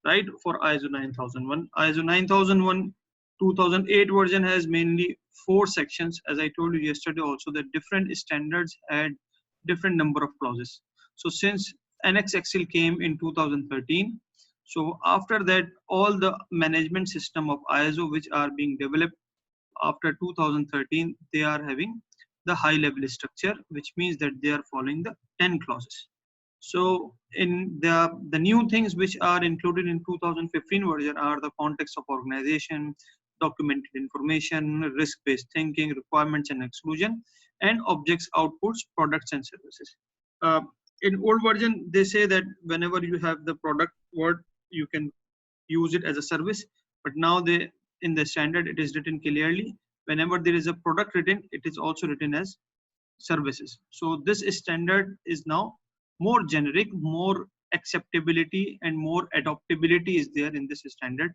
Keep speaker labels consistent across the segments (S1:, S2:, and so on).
S1: right? For ISO 9001, ISO 9001 2008 version has mainly 4 sections. As I told you yesterday also, that different standards had different number of clauses. So since NXXL came in 2013, so after that all the management system of ISO which are being developed after 2013, they are having the high level structure, which means that they are following the 10 clauses. So in the new things which are included in 2015 version are the context of organization, documented information, risk-based thinking, requirements and exclusion, and objects, outputs, products and services. Uh, in old version, they say that whenever you have the product word, you can use it as a service. But now they, in the standard, it is written clearly. Whenever there is a product written, it is also written as services. So this standard is now more generic, more acceptability and more adoptability is there in this standard.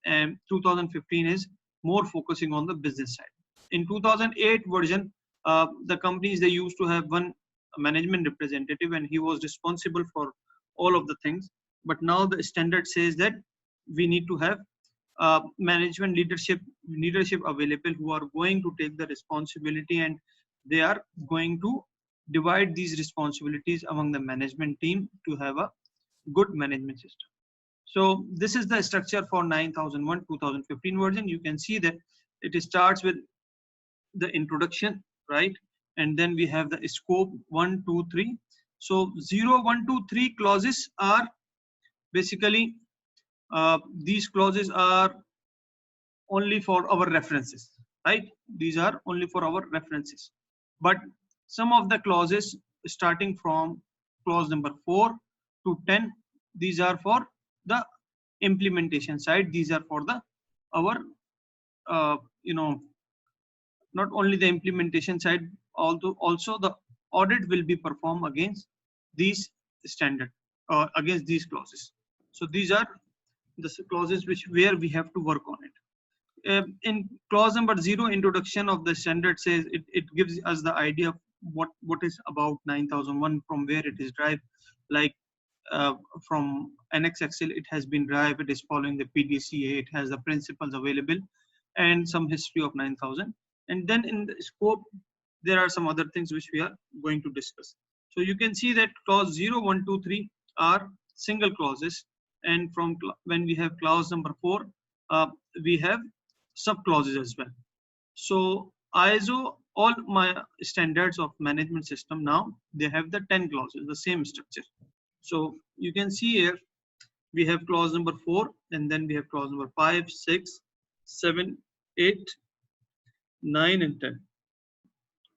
S1: And 2015 is more focusing on the business side. In 2008 version, the companies, they used to have one management representative and he was responsible for all of the things. But now the standard says that we need to have management leadership available who are going to take the responsibility, and they are going to divide these responsibilities among the management team to have a good management system. So this is the structure for 9001 2015 version. You can see that it starts with the introduction, right? And then we have the scope 1, 2, 3. So 0, 1, 2, 3 clauses are basically these clauses are only for our references, right? These are only for our references. But some of the clauses starting from clause number 4 to 10, these are for the implementation side. These are for the our you know, not only the implementation side, although also the audit will be performed against these standard against these clauses. So these are the clauses which where we have to work on it. In clause number 0, introduction of the standard says it gives us the idea of what is about 9001, from where it is derived. Like from NXXL, it has been derived, it is following the PDCA, it has the principles available and some history of 9000. And then in the scope, there are some other things which we are going to discuss. So you can see that clause 0, 1, 2, 3 are single clauses, and from when we have clause number 4, we have sub clauses as well. So ISO, all my standards of management system now, they have the 10 clauses, the same structure. So you can see here we have clause number 4, and then we have clause number 5, 6, 7, 8, 9 and 10.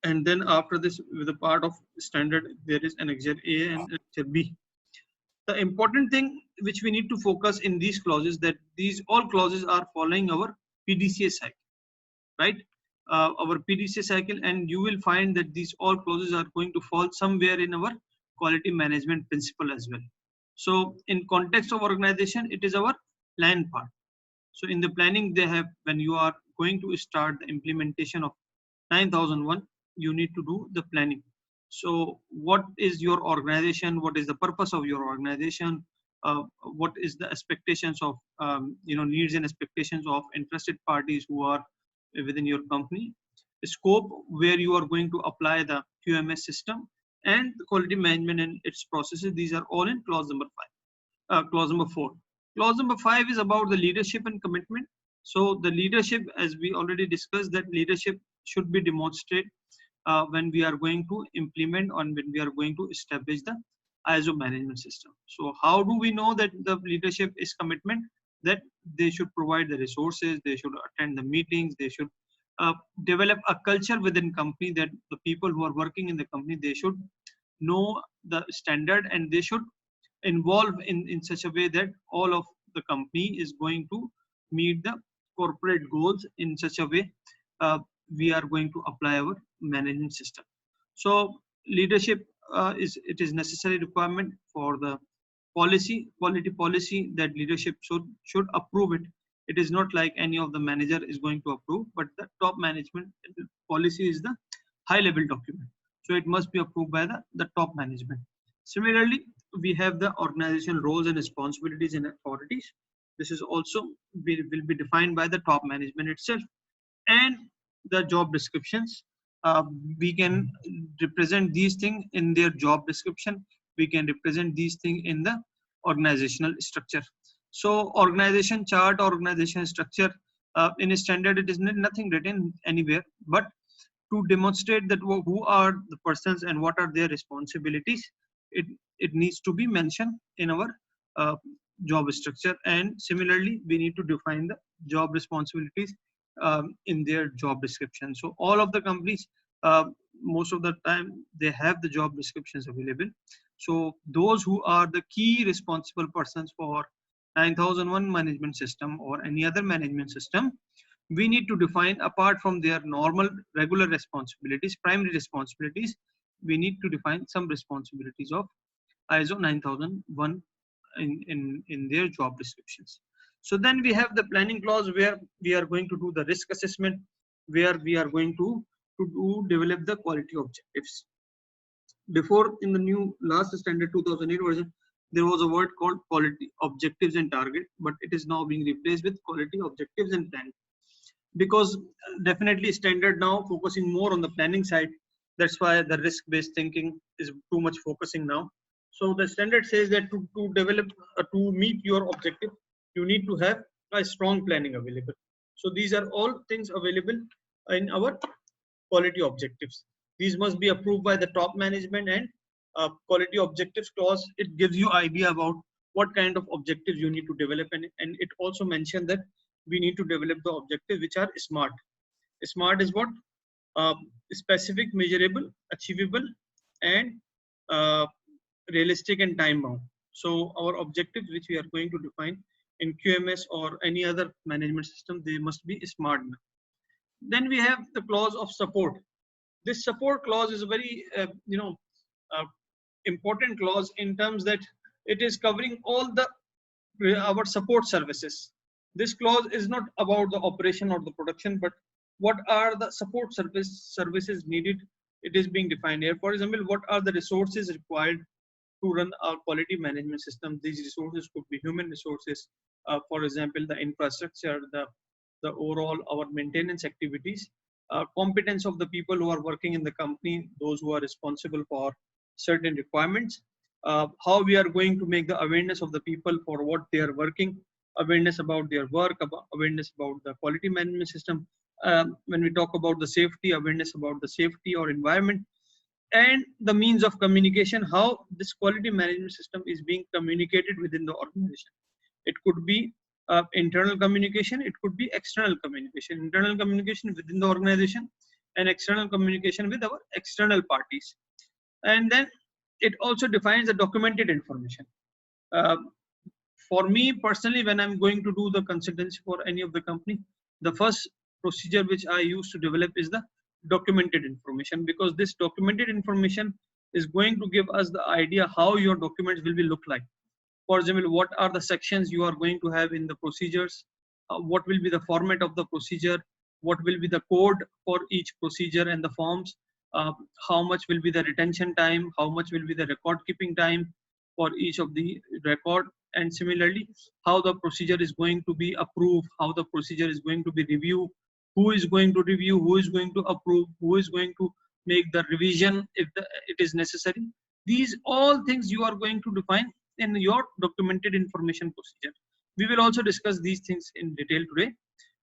S1: And then after this, with the part of standard, there is annexure A and annexure B. The important thing which we need to focus in these clauses, that these all clauses are following our PDCA cycle, right? Our PDCA cycle, and you will find that these all clauses are going to fall somewhere in our quality management principle as well. So in context of organization, it is our plan part. So in the planning, they have, when you are going to start the implementation of 9001, you need to do the planning. So what is your organization? What is the purpose of your organization? What is the expectations of needs and expectations of interested parties who are within your company? Scope, where you are going to apply the QMS system, and the quality management and its processes. These are all in clause number 5. Clause number 4. Clause number 5 is about the leadership and commitment. So the leadership, as we already discussed, that leadership should be demonstrated when we are going to implement and when we are going to establish the ISO management system. So how do we know that the leadership is commitment? That they should provide the resources, they should attend the meetings, they should develop a culture within company, that the people who are working in the company, they should know the standard, and they should involve in such a way that all of the company is going to meet the corporate goals in such a way we are going to apply our management system. So leadership is necessary requirement for the quality policy, that leadership should approve it. It is not like any of the manager is going to approve, but the top management policy is the high level document, so it must be approved by the top management. Similarly, we have the organization roles and responsibilities and authorities. This is also will be defined by the top management itself. And the job descriptions, uh, we can represent these things in their job description. We can represent these things in the organizational structure. So organization chart, organization structure, in a standard it is nothing written anywhere, but to demonstrate that who are the persons and what are their responsibilities, it it needs to be mentioned in our uh, job structure. And similarly we need to define the job responsibilities in their job description. So all of the companies, uh, most of the time they have the job descriptions available. So those who are the key responsible persons for 9001 management system or any other management system, we need to define, apart from their normal regular responsibilities, primary responsibilities, we need to define some responsibilities of ISO 9001 in their job descriptions. So then we have the planning clause where we are going to do the risk assessment, where we are going to develop the quality objectives. Before, in the new last standard 2008 version, there was a word called quality objectives and target, but it is now being replaced with quality objectives and plan, because definitely standard now focusing more on the planning side. That's why the risk based thinking is too much focusing now. So the standard says that to develop to meet your objective, you need to have a strong planning available. So these are all things available in our quality objectives. These must be approved by the top management. And quality objectives clause, it gives you idea about what kind of objectives you need to develop. And it also mentioned that we need to develop the objectives which are smart. Smart is what? uh, Specific, measurable, achievable, and uh, realistic and time bound. So our objectives which we are going to define in QMS or any other management system, they must be smart. Then we have the clause of support. This support clause is a very uh, important clause in terms that it is covering all the our support services. This clause is not about the operation or the production, but what are the support services needed. It is being defined here. For example, what are the resources required to run our quality management system? These resources could be human resources, for example, the infrastructure, the overall our maintenance activities, competence of the people who are working in the company, those who are responsible for certain requirements, how we are going to make the awareness of the people for what they are working, awareness about their work, awareness about the quality management system. When we talk about the safety, awareness about the safety or environment, and the means of communication, how this quality management system is being communicated within the organization. It could be internal communication, it could be external communication, internal communication within the organization and external communication with our external parties. And then it also defines the documented information. uh, for me personally, when I'm going to do the consultancy for any of the company, the first procedure which I use to develop is the documented information, because this documented information is going to give us the idea how your documents will be look like. For example, what are the sections you are going to have in the procedures, what will be the format of the procedure, what will be the code for each procedure and the forms, uh, how much will be the retention time, how much will be the record keeping time for each of the record, and similarly how the procedure is going to be approved, how the procedure is going to be reviewed, who is going to review, who is going to approve, who is going to make the revision if it is necessary. These all things you are going to define in your documented information procedure. We will also discuss these things in detail today.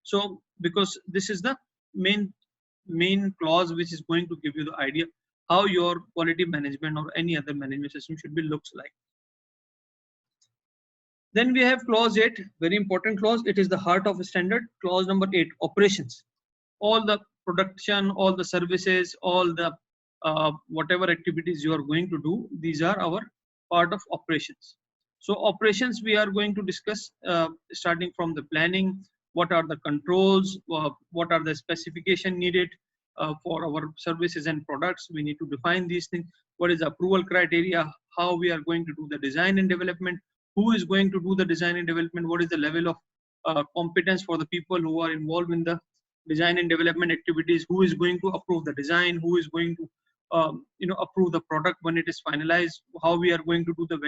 S1: So because this is the main clause which is going to give you the idea how your quality management or any other management system should be looks like. Then we have clause 8, very important clause. It is the heart of a standard. Clause number 8, operations. All the production, all the services, all the whatever activities you are going to do, these are our part of operations. So operations we are going to discuss starting from the planning, what are the controls, what are the specification needed for our services and products. We need to define these things. What is the approval criteria, how we are going to do the design and development, who is going to do the design and development, what is the level of competence for the people who are involved in the design and development activities, who is going to approve the design, who is going to approve the product when it is finalized, how we are going to do the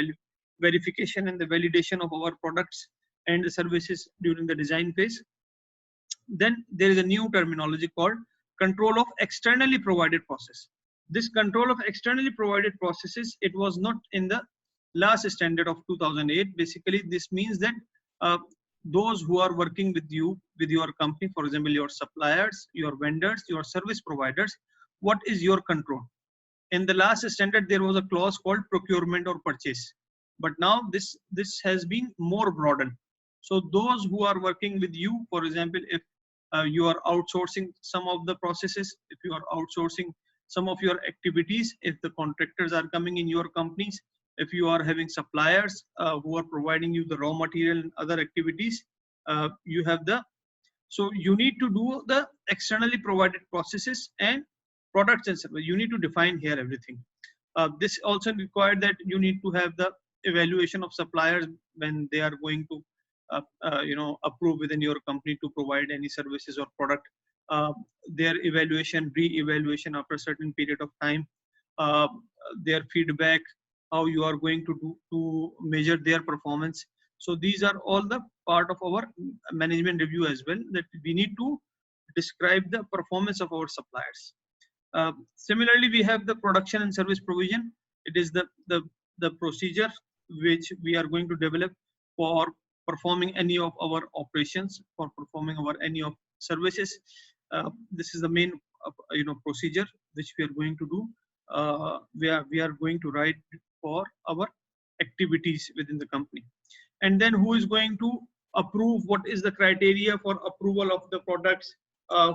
S1: verification and the validation of our products and the services during the design phase. Then there is a new terminology called control of externally provided process. This control of externally provided processes, it was not in the last standard of 2008. Basically, this means that those who are working with you, with your company, for example, your suppliers, your vendors, your service providers, what is your control? In the last standard, there was a clause called procurement or purchase. But now this has been more broadened. So those who are working with you, for example, if you are outsourcing some of the processes, if you are outsourcing some of your activities, if the contractors are coming in your companies, if you are having suppliers who are providing you the raw material and other activities, you have so you need to do the externally provided processes and products and services. You need to define here everything. This also required that you need to have the evaluation of suppliers when they are going to approve within your company to provide any services or product. Their evaluation, re-evaluation after a certain period of time, their feedback, how you are going to do to measure their performance. So these are all the part of our management review as well, that we need to describe the performance of our suppliers. Similarly, we have the production and service provision. It is the procedure which we are going to develop for performing any of our operations, for performing any of services. This is the main procedure which we are going to do. We are going to write for our activities within the company. And then who is going to approve? What is the criteria for approval of the products?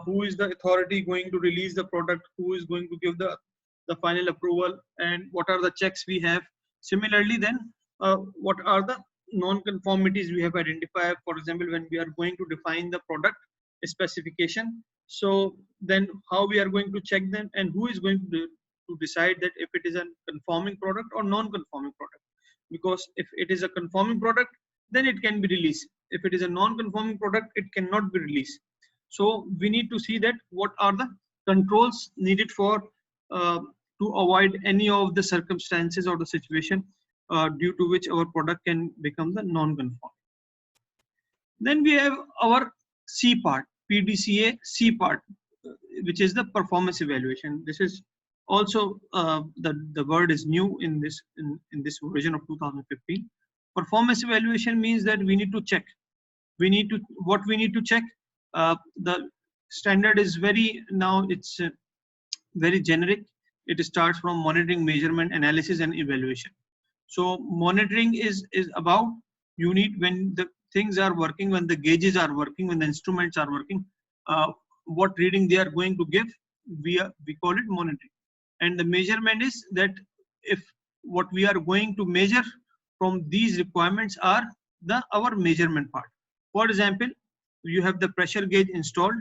S1: Who is the authority going to release the product? Who is going to give the final approval? And what are the checks we have? Similarly, then what are the non-conformities we have identified? For example, when we are going to define the product specification, so then how we are going to check them, and who is going to decide that if it is a conforming product or non-conforming product? Because if it is a conforming product, then it can be released. If it is a non-conforming product, it cannot be released. So we need to see that what are the controls needed for to avoid any of the circumstances or the situation due to which our product can become the non-conforming. Then we have our C part, PDCA C part, which is the performance evaluation. This is also the word is new in this version of 2015. Performance evaluation means that we need to check. We need to check. The standard is it's very generic. It starts from monitoring, measurement, analysis, and evaluation. So monitoring is about, you need, when the things are working, when the gauges are working, when the instruments are working, what reading they are going to give, we call it monitoring. And the measurement is that if what we are going to measure from these requirements are our measurement part. For example, you have the pressure gauge installed.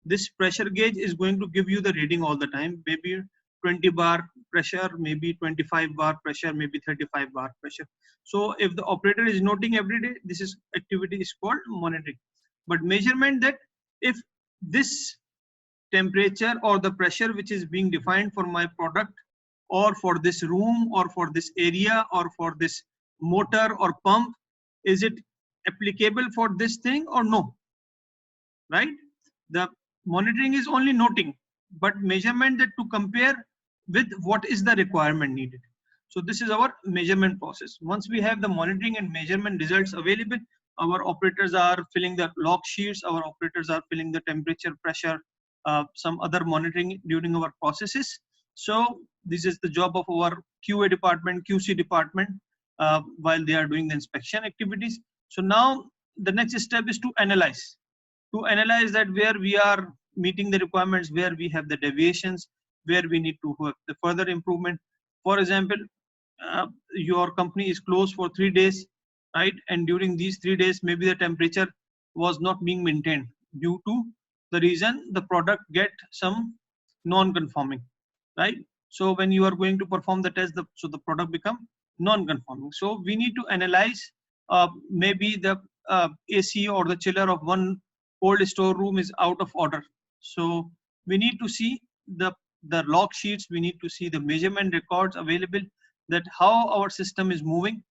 S1: This pressure gauge is going to give you the reading all the time, maybe 20 bar pressure, maybe 25 bar pressure, maybe 35 bar pressure. So if the operator is noting every day, this activity is called monitoring. But measurement, that if this temperature or the pressure which is being defined for my product, or for this room, or for this area, or for this motor or pump, is it applicable for this thing or no? Right? The monitoring is only noting, but measurement, that to compare with what is the requirement needed. So this is our measurement process. Once we have the monitoring and measurement results available, our operators are filling the log sheets, our operators are filling the temperature, pressure, some other monitoring during our processes. So this is the job of our QA department, QC department, while they are doing the inspection activities. So now the next step is to analyze that where we are meeting the requirements, where we have the deviations, where we need to have the further improvement. For example, your company is closed for 3 days, right? And during these 3 days, maybe the temperature was not being maintained due to the reason the product get some non-conforming, right? So when you are going to perform the test, so the product become non-conforming. So we need to analyze maybe the AC or the chiller of one cold store room is out of order. So we need to see the log sheets, we need to see the measurement records available, that how our system is moving,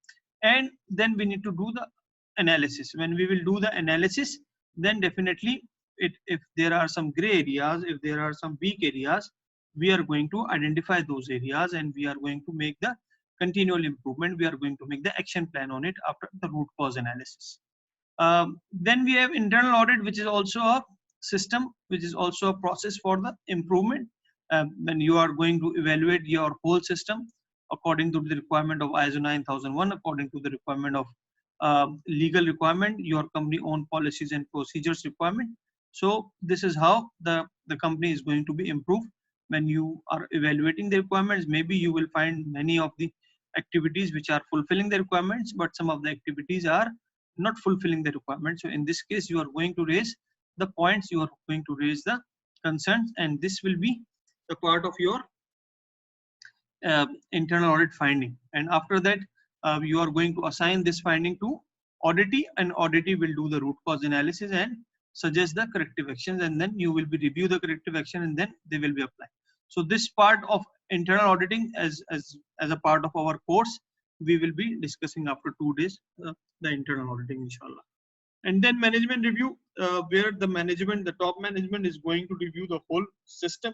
S1: and then we need to do the analysis. When we will do the analysis, then definitely if there are some gray areas, if there are some weak areas, we are going to identify those areas and we are going to make the continual improvement. We are going to make the action plan on it after the root cause analysis. Then we have internal audit, which is also a system, which is also a process for the improvement. When you are going to evaluate your whole system according to the requirement of ISO 9001, according to the requirement of legal requirement, your company own policies and procedures requirement. So this is how the company is going to be improved. When you are evaluating the requirements, maybe you will find many of the activities which are fulfilling the requirements, but some of the activities are not fulfilling the requirements. So in this case, you are going to raise the points, you are going to raise the concerns, and this will be the part of your internal audit finding. And after that, you are going to assign this finding to auditee, and auditee will do the root cause analysis and suggest the corrective actions, and then you will be review the corrective action and then they will be applied. So this part of internal auditing as a part of our course, we will be discussing after 2 days, the internal auditing, inshallah. And then management review, where the management, the top management is going to review the whole system.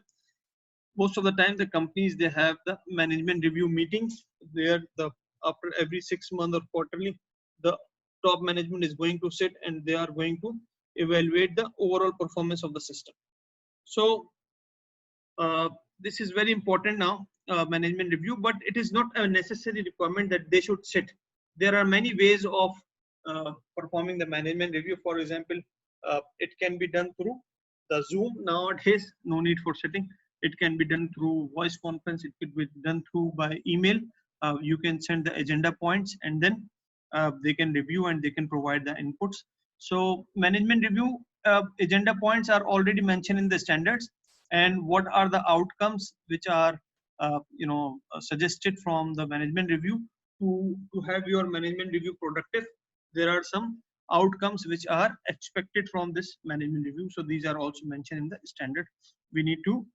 S1: Most of the time the companies, they have the management review meetings where after every 6 months or quarterly, the top management is going to sit and they are going to evaluate the overall performance of the system. So this is very important now, management review, but it is not a necessary requirement that they should sit. There are many ways of performing the management review. For example, it can be done through the Zoom nowadays, no need for sitting. It can be done through voice conference. It could be done through by email. You can send the agenda points and then they can review and they can provide the inputs. So management review agenda points are already mentioned in the standards, and what are the outcomes which are suggested from the management review to have your management review productive. There are some outcomes which are expected from this management review. So these are also mentioned in the standard. We need to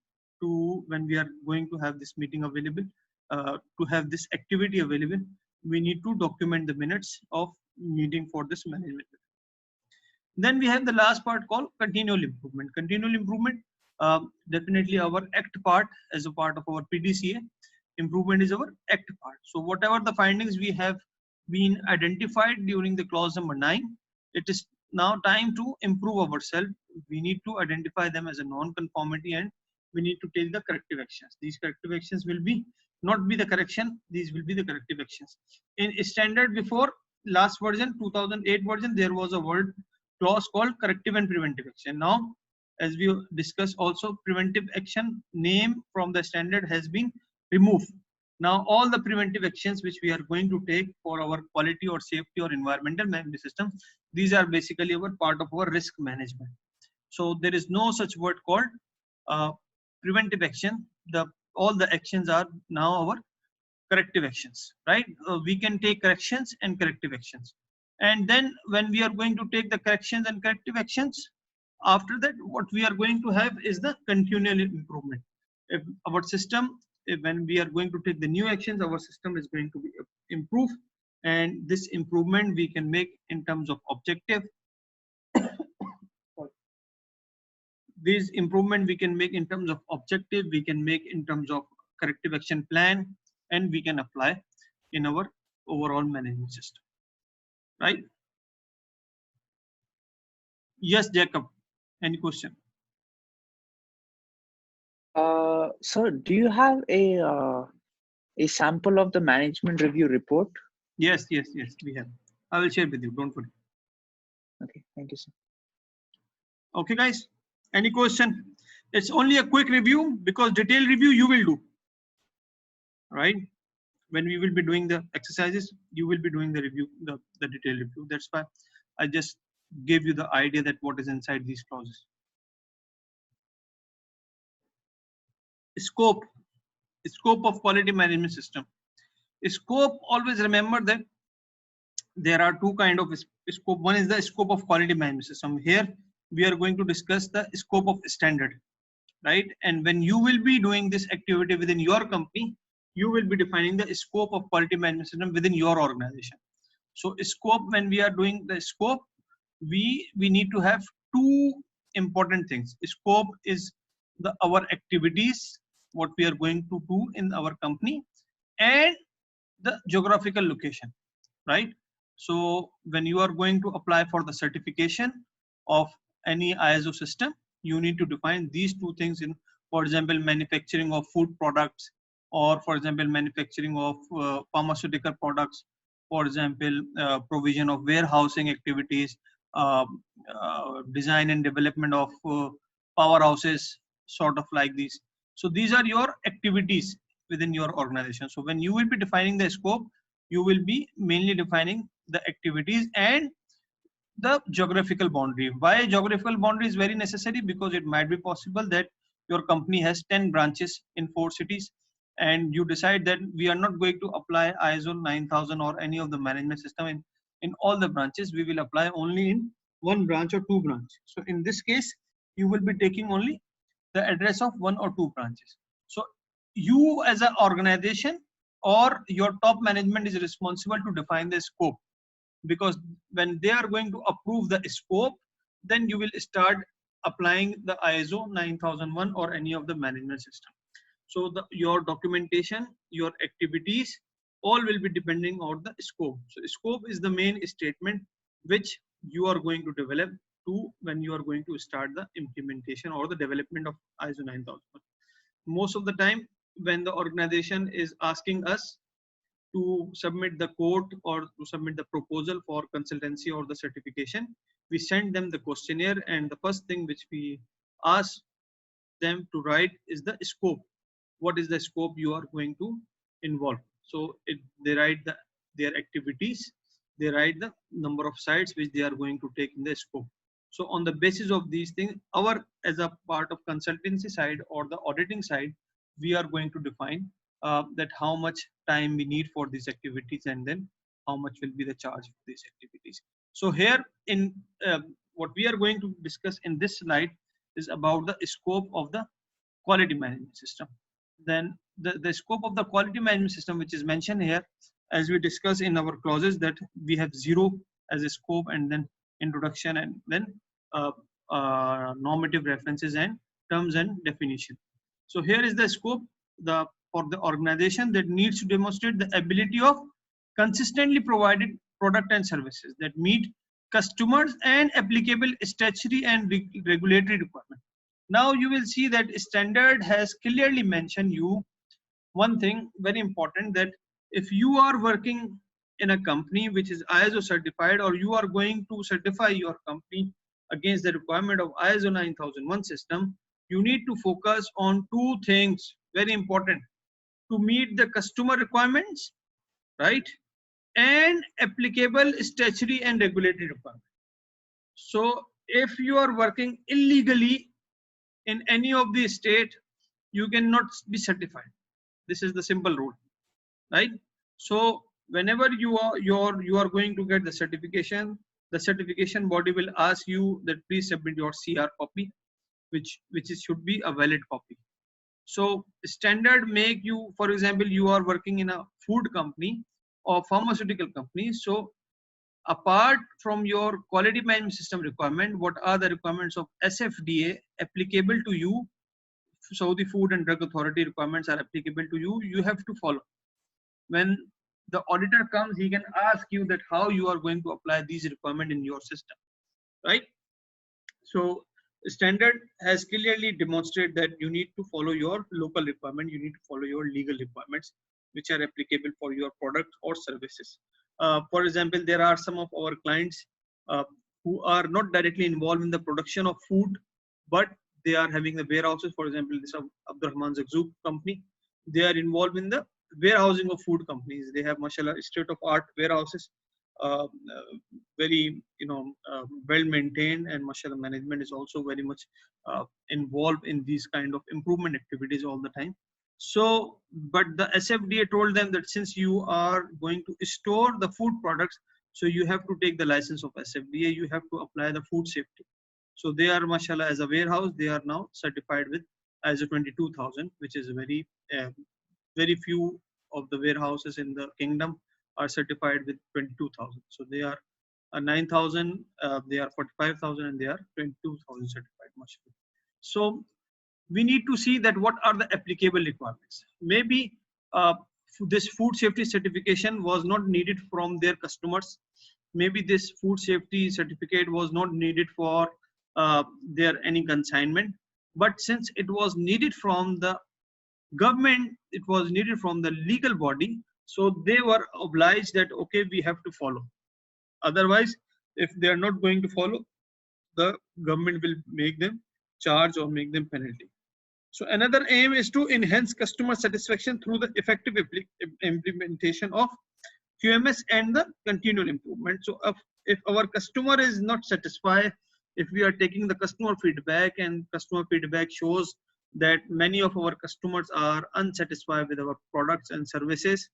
S1: when we are going to have this meeting available, to have this activity available, we need to document the minutes of meeting for this management. Then we have the last part called continual improvement. Continual improvement, definitely our ACT part as a part of our PDCA. Improvement is our ACT part. So whatever the findings we have been identified during the clause number 9, it is now time to improve ourselves. We need to identify them as a non-conformity and we need to take the corrective actions. These corrective actions will be not be the correction, these will be the corrective actions. In standard before last version, 2008 version, there was a word clause called corrective and preventive action. Now, as we discussed also, preventive action name from the standard has been removed. Now all the preventive actions which we are going to take for our quality or safety or environmental management system, these are basically our part of our risk management. So there is no such word called preventive action. All the actions are now our corrective actions, right? We can take corrections and corrective actions. And then when we are going to take the corrections and corrective actions, after that, what we are going to have is the continual improvement. If our system, when we are going to take the new actions, our system is going to be improved. And this improvement we can make in terms of objective. This improvement we can make in terms of objective, we can make in terms of corrective action plan, and we can apply in our overall management system, right? Yes, Jacob, any question?
S2: Sir, do you have a sample of the management review report?
S1: Yes, we have. I will share with you, don't worry.
S2: Okay, thank you, sir.
S1: Okay, guys, any question? It's only a quick review because detailed review you will do, right? When we will be doing the exercises, you will be doing the review, the detailed review. That's why I just gave you the idea that what is inside these clauses. Scope of quality management system. Scope, always remember that there are two kind of scope. One is the scope of quality management system. Here we are going to discuss the scope of standard, right? And when you will be doing this activity within your company, you will be defining the scope of quality management system within your organization. So scope, when we are doing the scope, we need to have two important things. Scope is our activities, what we are going to do in our company, and the geographical location, right? So when you are going to apply for the certification of any ISO system, you need to define these two things in, for example, manufacturing of food products, or for example, manufacturing of pharmaceutical products, for example, provision of warehousing activities, uh, design and development of powerhouses, sort of like these. So these are your activities within your organization. So when you will be defining the scope, you will be mainly defining the activities and the geographical boundary. Why geographical boundary is very necessary? Because it might be possible that your company has 10 branches in 4 cities, and you decide that we are not going to apply ISO 9000 or any of the management system in all the branches. We will apply only in one branch or two branches. So in this case, you will be taking only the address of one or two branches. So you as an organization or your top management is responsible to define the scope, because when they are going to approve the scope, then you will start applying the ISO 9001 or any of the management system. So your documentation, your activities, all will be depending on the scope. So scope is the main statement which you are going to develop to when you are going to start the implementation or the development of ISO 9001. Most of the time, when the organization is asking us to submit the quote or to submit the proposal for consultancy or the certification, we send them the questionnaire, and the first thing which we ask them to write is the scope. What is the scope you are going to involve? So they write their activities, they write the number of sites which they are going to take in the scope. So on the basis of these things, as a part of consultancy side or the auditing side, we are going to define that how much time we need for these activities, and then how much will be the charge for these activities. So here in what we are going to discuss in this slide is about the scope of the quality management system. Then the scope of the quality management system, which is mentioned here, as we discussed in our clauses, that we have 0 as a scope, and then introduction, and then normative references and terms and definition. So here is the scope for the organization that needs to demonstrate the ability of consistently provided product and services that meet customers and applicable statutory and regulatory requirements. Now you will see that standard has clearly mentioned you one thing very important, that if you are working in a company which is ISO certified, or you are going to certify your company against the requirement of ISO 9001 system, you need to focus on two things very important: to meet the customer requirements, right, and applicable statutory and regulatory requirements. So if you are working illegally in any of the state, you cannot be certified. This is the simple rule, right? So whenever you are going to get the certification body will ask you that please submit your CR copy, which should be a valid copy. So standard make you, for example, you are working in a food company or pharmaceutical company. So apart from your quality management system requirement, what are the requirements of SFDA applicable to you? So the Food and Drug Authority requirements are applicable to you. You have to follow. When the auditor comes, he can ask you that how you are going to apply these requirements in your system, right? So standard has clearly demonstrated that you need to follow your local requirement, you need to follow your legal requirements which are applicable for your product or services. For example, there are some of our clients who are not directly involved in the production of food, but they are having the warehouses. For example, this Abdurrahman Zakzouk company, they are involved in the warehousing of food companies. They have, mashallah, state of art warehouses, very well maintained, and mashallah management is also very much involved in these kind of improvement activities all the time. So but the SFDA told them that since you are going to store the food products, so you have to take the license of SFDA, you have to apply the food safety. So they are, mashallah, as a warehouse, they are now certified with ISO 22000, which is very few of the warehouses in the kingdom are certified with 22,000. So they are 9,000, they are 45,000, and they are 22,000 certified. So we need to see that what are the applicable requirements. Maybe this food safety certification was not needed from their customers. Maybe this food safety certificate was not needed for their any consignment. But since it was needed from the government, it was needed from the legal body, so they were obliged that okay, we have to follow. Otherwise, if they are not going to follow, the government will make them charge or make them penalty. So another aim is to enhance customer satisfaction through the effective implementation of QMS and the continual improvement. So if our customer is not satisfied, if we are taking the customer feedback and customer feedback shows that many of our customers are unsatisfied with our products and services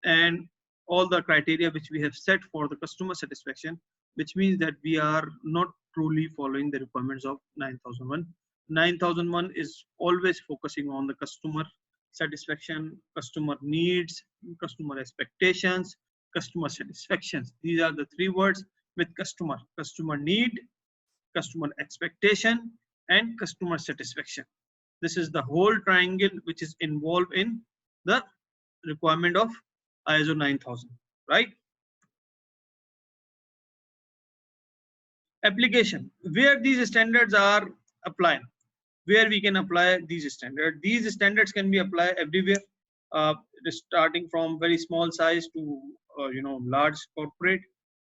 S1: and all the criteria which we have set for the customer satisfaction, which means that we are not truly following the requirements of 9001. 9001 is always focusing on the customer satisfaction, customer needs, customer expectations, customer satisfactions. These are the three words with customer: customer need, customer expectation, and customer satisfaction. This is the whole triangle which is involved in the requirement of ISO 9000, right? Application, where these standards are applied, where we can apply these standards. These standards can be applied everywhere, starting from very small size to large corporate,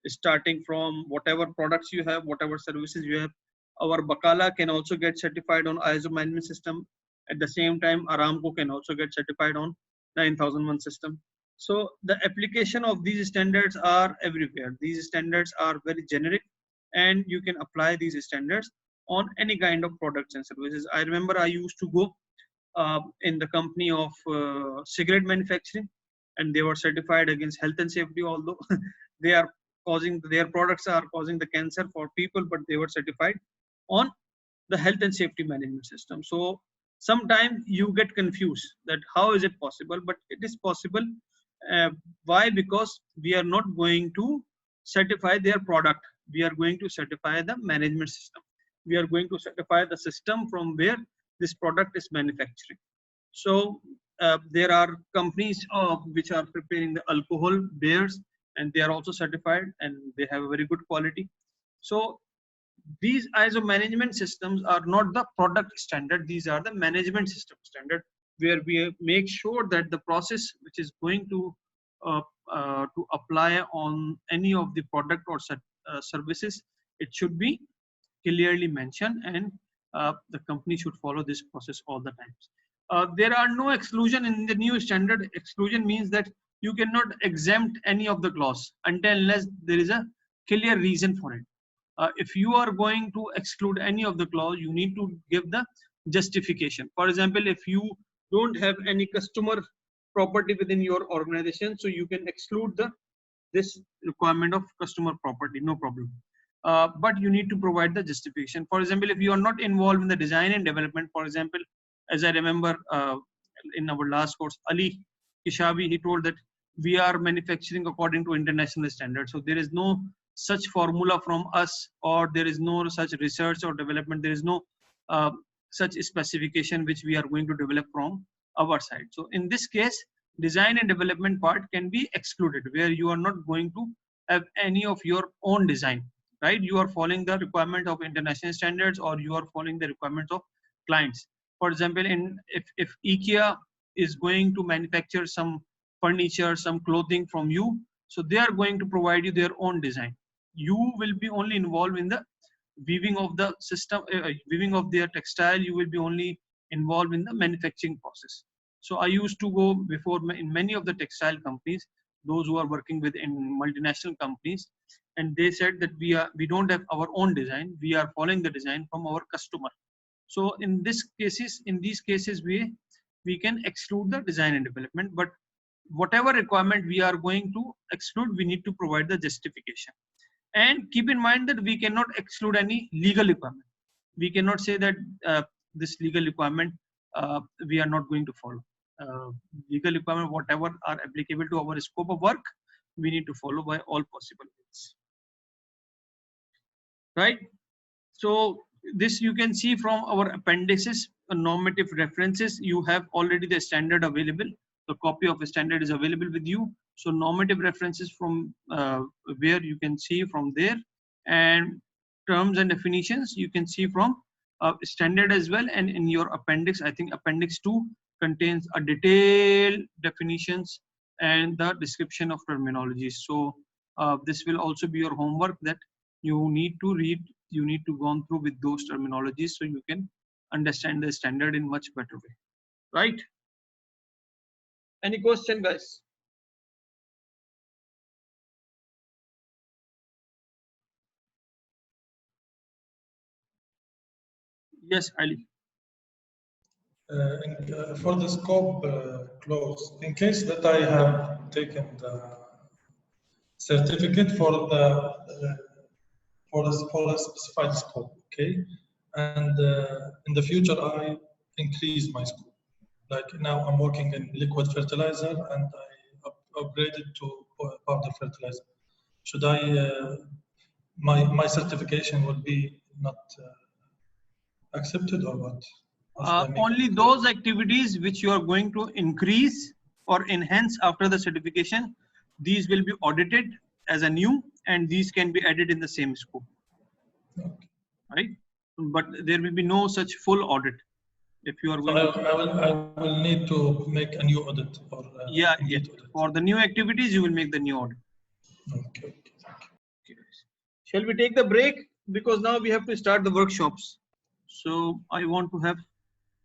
S1: starting from whatever products you have, whatever services you have. Our Bakala can also get certified on ISO management system. At the same time, Aramco can also get certified on 9001 system. So the application of these standards are everywhere. These standards are very generic, and you can apply these standards on any kind of products and services. I remember I used to go in the company of cigarette manufacturing, and they were certified against health and safety, although they are causing, their products are causing the cancer for people, but they were certified on the health and safety management system. So sometimes you get confused that how is it possible, but it is possible. Why? Because we are not going to certify their product, we are going to certify the management system. We are going to certify the system from where this product is manufacturing. So there are companies which are preparing the alcohol beers, and they are also certified, and they have a very good quality. So these ISO management systems are not the product standard, these are the management system standard, where we make sure that the process which is going to apply on any of the product or services, it should be clearly mentioned, and the company should follow this process all the times. There are no exclusion in the new standard. Exclusion means that you cannot exempt any of the clause until unless there is a clear reason for it. If you are going to exclude any of the clause, you need to give the justification. For example, if you don't have any customer property within your organization, so you can exclude this requirement of customer property, no problem. But you need to provide the justification. For example, if you are not involved in the design and development, for example, as I remember in our last course, Ali Kishabi, he told that we are manufacturing according to international standards. So there is no such formula from us, or there is no such research or development. There is no such specification which we are going to develop from our side. So in this case, design and development part can be excluded, where you are not going to have any of your own design, right? You are following the requirement of international standards, or you are following the requirements of clients. For example, if IKEA is going to manufacture some furniture, some clothing from you, so they are going to provide you their own design. You will be only involved in the weaving of the system, weaving of their textile. You will be only involved in the manufacturing process. So I used to go before in many of the textile companies, those who are working with in multinational companies, and they said that we don't have our own design, we are following the design from our customer. So in these cases we can exclude the design and development, but whatever requirement we are going to exclude, we need to provide the justification. And keep in mind that we cannot exclude any legal requirement. We cannot say that this legal requirement we are not going to follow. Legal requirement, whatever are applicable to our scope of work, we need to follow by all possible means. Right? So this you can see from our appendices, normative references. You have already the standard available. The copy of a standard is available with you. So normative references from where you can see from there, and terms and definitions you can see from standard as well. And in your appendix, I think appendix 2 contains a detailed definitions and the description of terminology. So this will also be your homework, that you need to read, you need to go through with those terminologies so you can understand the standard in much better way. Right? Any question, guys? Yes, Ali.
S3: For the scope clause, in case that I have taken the certificate for a specified scope, okay, and in the future I increase my scope. Like now I'm working in liquid fertilizer and I upgraded to powder fertilizer. Should I my certification would be not accepted or what?
S1: Only those activities which you are going to increase or enhance after the certification, these will be audited as a new, and these can be added in the same scope.
S3: Okay.
S1: Right? But there will be no such full audit. If you are going
S3: I will need to make a new audit or
S1: yeah,
S3: audit.
S1: For the new activities you will make the new audit.
S3: Okay.
S1: Shall we take the break, because now we have to start the workshops. So I want to have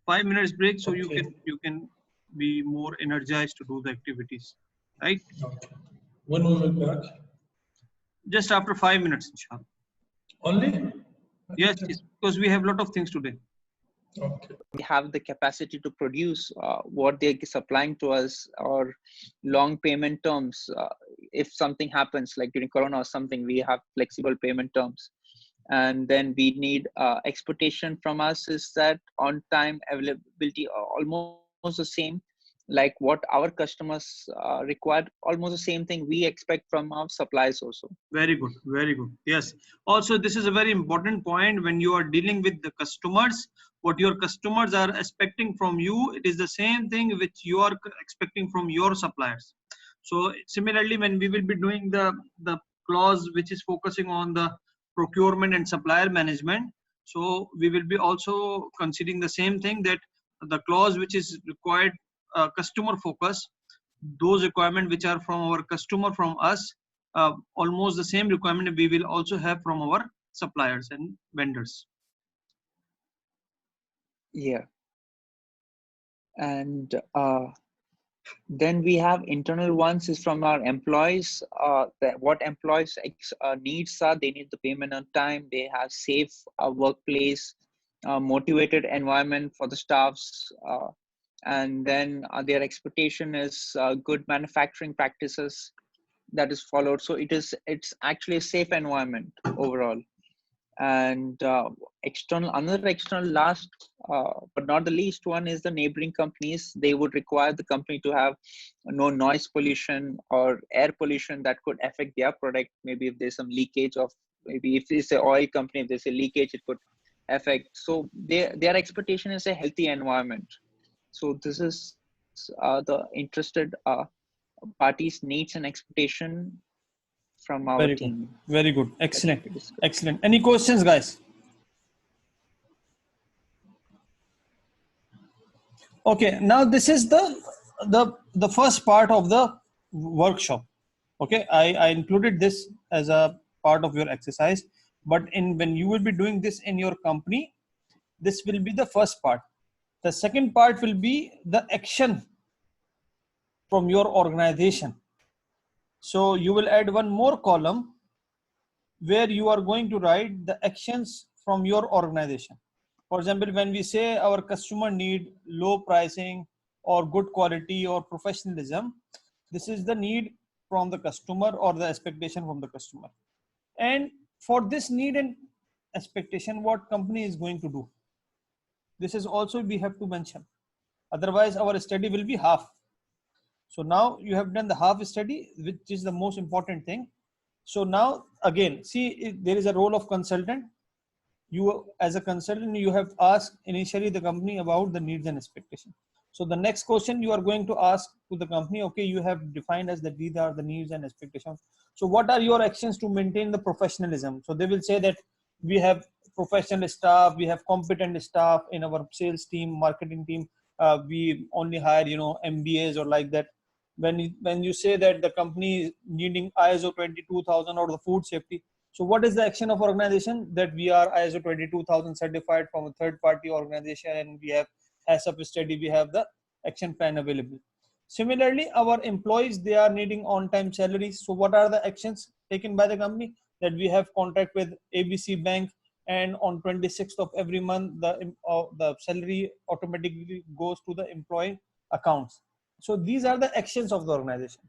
S1: 5 minutes break so
S3: Okay.
S1: you can be more energized to do the activities, right?
S3: Okay. When we will be back?
S1: Just after 5 minutes, inshallah.
S3: Only?
S1: Yes, it's because we have a lot of things today.
S3: Okay.
S2: We have the capacity to produce what they're supplying to us, or long payment terms. If something happens like during Corona or something, we have flexible payment terms. And then we need expectation from us is that on time availability almost the same, like what our customers require, almost the same thing we expect from our suppliers also.
S1: Very good, very good. Yes. Also, this is a very important point when you are dealing with the customers. What your customers are expecting from you, it is the same thing which you are expecting from your suppliers. So similarly, when we will be doing the clause which is focusing on the procurement and supplier management, so we will be also considering the same thing, that the clause which is required customer focus, those requirements which are from our customer from us, almost the same requirement we will also have from our suppliers and vendors.
S2: Yeah. And then we have internal ones is from our employees. That what employees needs are, they need the payment on time, they have safe workplace, motivated environment for the staffs, and then their expectation is good manufacturing practices that is followed. So it's actually a safe environment overall. And another external last but not the least one is the neighboring companies. They would require the company to have no noise pollution or air pollution that could affect their product. Maybe if there's some leakage of, maybe if it's an oil company, if there's a leakage, it could affect. So their expectation is a healthy environment. So this is the interested parties' needs and expectation from our
S4: Very
S2: team.
S4: good. Very good. Excellent. Excellent. Any questions, guys? Okay. Now this is the first part of the workshop. Okay. I included this as a part of your exercise, but when you will be doing this in your company, this will be the first part. The second part will be the action from your organization. So you will add one more column where you are going to write the actions from your organization. For example, when we say our customer need low pricing or good quality or professionalism, this is the need from the customer or the expectation from the customer. And for this need and expectation, what company is going to do? This is also we have to mention. Otherwise, our study will be half. So now you have done the half study, which is the most important thing. So now again, see, there is a role of consultant. You, as a consultant, you have asked initially the company about the needs and expectations. So the next question you are going to ask to the company, okay, you have defined as that these are the needs and expectations. So what are your actions to maintain the professionalism? So they will say that we have professional staff, we have competent staff in our sales team, marketing team. We only hire, MBAs or like that. When you say that the company is needing ISO 22000 or the food safety, so what is the action of organization? That we are ISO 22000 certified from a third party organization, and we have, as of study, we have the action plan available. Similarly, our employees, they are needing on-time salaries. So what are the actions taken by the company? That we have contract with ABC Bank, and on 26th of every month, the salary automatically goes to the employee accounts. So these are the actions of the organization.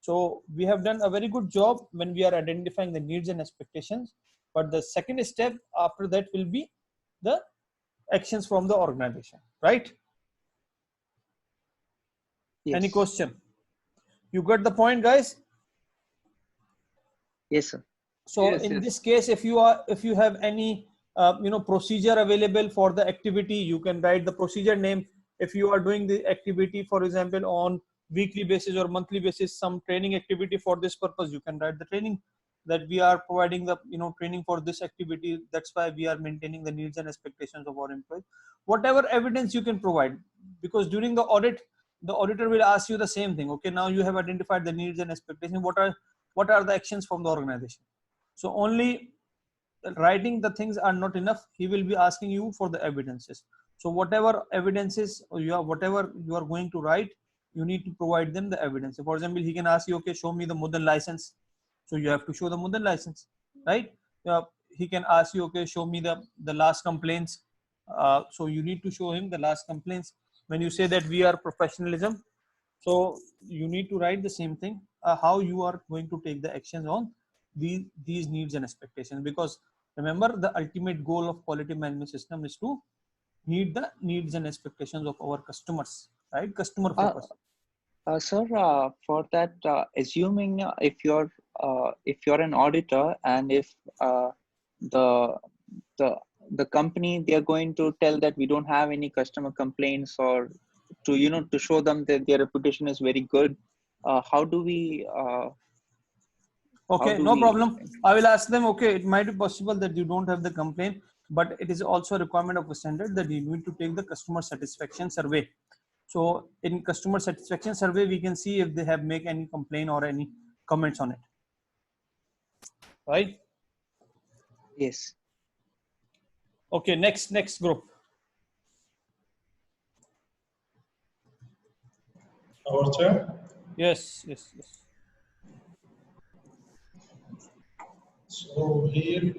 S4: So we have done a very good job when we are identifying the needs and expectations. But the second step after that will be the actions from the organization, right?
S2: Yes.
S4: Any question? You got the point, guys?
S2: Yes, sir.
S4: So
S5: Yes,
S4: in
S5: yes.
S4: this case, if you have any procedure available for the activity, you can write the procedure name. If you are doing the activity, for example, on weekly basis or monthly basis, some training activity for this purpose, you can write the training that we are providing the training for this activity. That's why we are maintaining the needs and expectations of our employees. Whatever evidence you can provide, because during the audit, the auditor will ask you the same thing. Okay, now you have identified the needs and expectations. What are the actions from the organization? So only writing the things are not enough. He will be asking you for the evidences. So whatever evidences whatever you are going to write, you need to provide them the evidence. For example, he can ask you, okay, show me the Mudan license. So you have to show the Mudan license, right? He can ask you, okay, show me the last complaints. So you need to show him the last complaints. When you say that we are professionalism, so you need to write the same thing, how you are going to take the actions on these needs and expectations. Because remember, the ultimate goal of quality management system is to meet the needs and expectations of our customers, right? Customer focus.
S2: Sir, for that, assuming if you're an auditor, and if the the company, they're going to tell that we don't have any customer complaints, or to show them that their reputation is very good, how do we
S4: Okay, no problem. I will ask them, okay, it might be possible that you don't have the complaint, but it is also a requirement of a standard that you need to take the customer satisfaction survey. So in customer satisfaction survey, we can see if they have make any complaint or any comments on it, right?
S2: Yes.
S4: Okay, next group.
S3: Our turn.
S4: Yes.
S3: So here,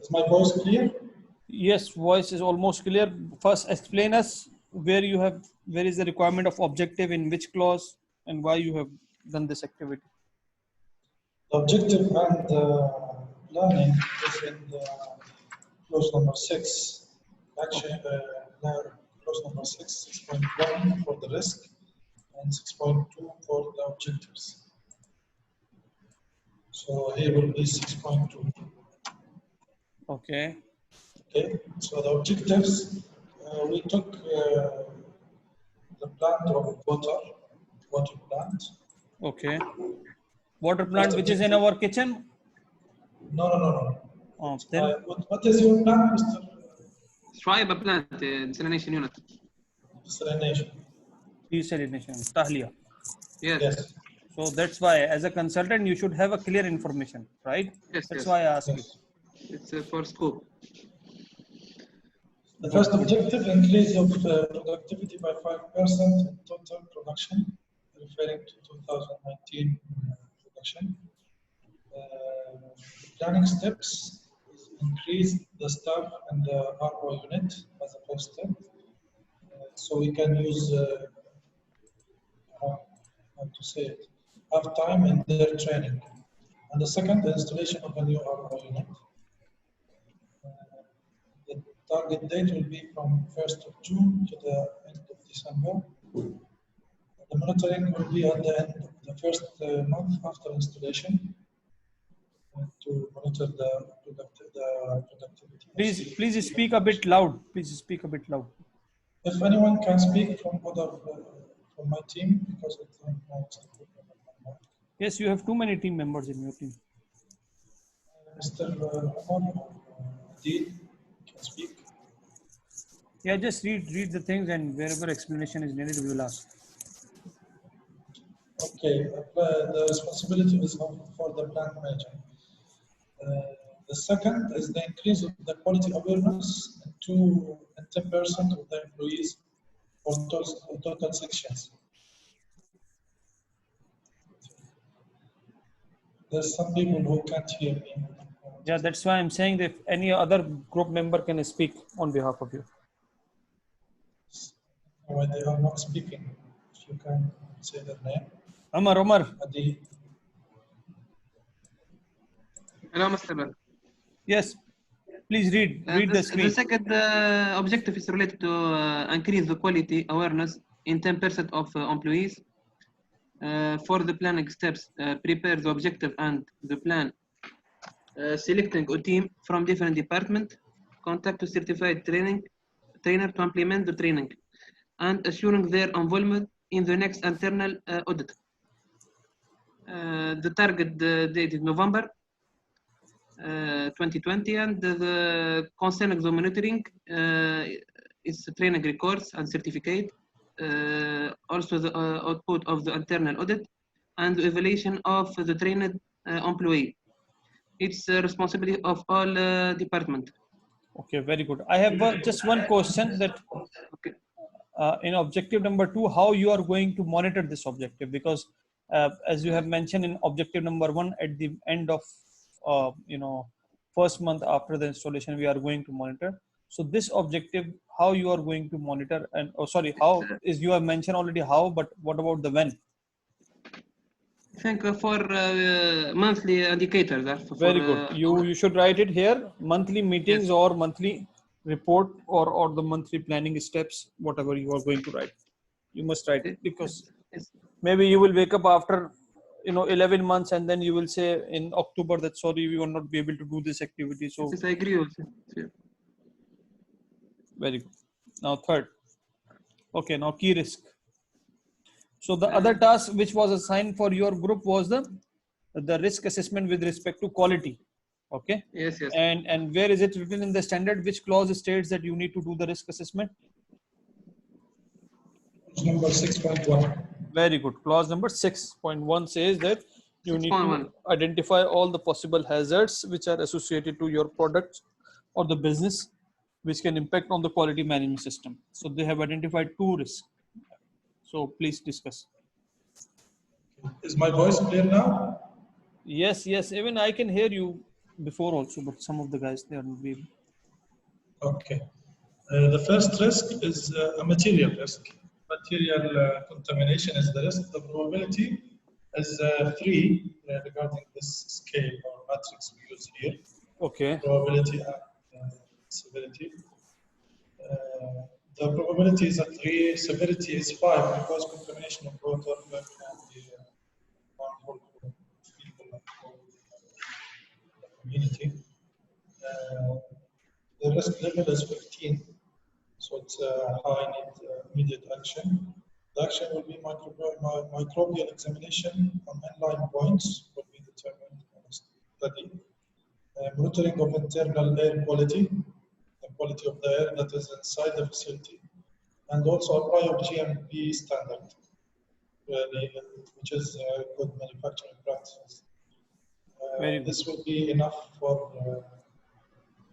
S3: is my voice clear?
S4: Yes, voice is almost clear. First, explain us where is the requirement of objective, in which clause, and why you have done this activity.
S3: The objective and planning is in the clause number 6. Actually, clause number 6, 6.1 for the risk, and 6.2 for the objectives. So here will be 6.2.
S4: Okay.
S3: Okay, so the objectives, we took the plant of water plant.
S4: Okay. Water plant which is in our kitchen?
S3: No.
S4: Then
S3: what is your plant, Mr.
S5: Schreiber plant, desalination unit.
S3: Desalination.
S4: Desalination, Tahliya.
S3: Yes.
S4: So that's why, as a consultant, you should have a clear information, right?
S5: Yes,
S4: That's
S5: yes.
S4: why I asked you.
S5: It's for scope.
S3: The first objective, increase of productivity by 5% in total production, referring to 2019 production. Planning steps is increase the staff and the RO unit as a first step. So we can use, how to say it, have time in their training. And the second, the installation of a new RO unit. The target date will be from 1st of June to the end of December. The monitoring will be at the end of the first month after installation to monitor the productivity.
S4: Please speak a bit loud. Please speak a bit loud.
S3: If anyone can speak from from my team, because I don't know what's the problem.
S4: Yes, you have too many team members in your team.
S3: Mr. Omar or Dean can speak.
S4: Yeah, just read the things, and wherever explanation is needed, we will ask.
S3: Okay, the responsibility is for the plant manager. The second is the increase of the quality awareness to 10% of the employees for total sections. There's some people who can't hear me.
S4: Yeah, that's why I'm saying that if any other group member can speak on behalf of you.
S3: Why they are not speaking? If you can say their name.
S4: Omar.
S3: Adi.
S5: Hello, Mr. Ben.
S4: Yes, please read the screen.
S5: The second objective is related to increase the quality awareness in 10% of employees. For the planning steps, prepare the objective and the plan. Selecting a team from different departments, contact a certified trainer to implement the training, and assuring their involvement in the next internal audit. The target date is November 2020, and the concerning the monitoring is training records and certificate, also the output of the internal audit, and the evaluation of the trained employee. It's the responsibility of all department.
S4: Okay, very good. I have just one question that
S5: Okay.
S4: In objective number 2, how you are going to monitor this objective, because as you have mentioned in objective number 1, at the end of first month after the installation, we are going to monitor. So this objective, how you are going to monitor, and how is, you have mentioned already how, but what about the when?
S5: I think for monthly indicators.
S4: Very good. You should write it here: monthly meetings,
S5: Yes.
S4: or monthly report, or the monthly planning steps, whatever you are going to write. You must write it, because
S5: Yes.
S4: maybe you will wake up after 11 months, and then you will say in October that sorry, we will not be able to do this activity. So
S5: Yes, I agree also. Yeah.
S4: very good. Now third. Okay, now key risk. So the other task which was assigned for your group was the risk assessment with respect to quality. Okay.
S5: Yes.
S4: And where is it written in the standard? Which clause states that you need to do the risk assessment?
S3: Number 6.1.
S4: Very good. Clause number 6.1 says that you need to identify all the possible hazards which are associated to your products or the business, which can impact on the quality management system. So they have identified 2 risks. So please discuss.
S3: Is my voice clear now?
S4: Yes. Even I can hear you before also, but some of the guys, they are not able.
S3: Okay. The first risk is a material risk. Material contamination is the risk. The probability is 3 regarding this scale or matrix we use here.
S4: Okay.
S3: Probability and severity. The probability is 3, severity is 5 because contamination of water can be harmful for people and for the community. The risk level is 15, so it's high, need immediate action. The action will be microbial examination on inline points will be determined in a study. Monitoring of internal air quality, the quality of the air that is inside the facility, and also apply of GMP standard, which is good manufacturing practices. This will be enough for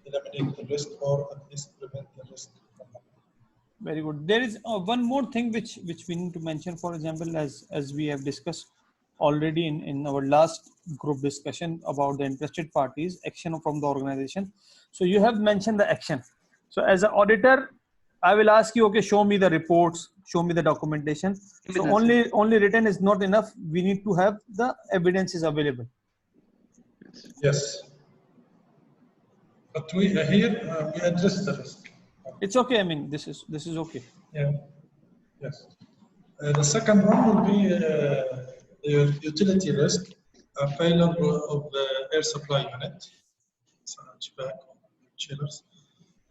S3: eliminate the risk or at least prevent the risk.
S4: Very good. There is one more thing which we need to mention. For example, as we have discussed already in our last group discussion about the interested parties, action from the organization. So you have mentioned the action. So as an auditor, I will ask you, okay, show me the reports, show me the documentation. So only written is not enough. We need to have the evidences available.
S3: Yes. But we here we address the risk.
S4: It's okay. I mean, this is okay.
S3: Yeah. Yes. The second one will be the utility risk, a failure of the air supply unit, HVAC or chillers.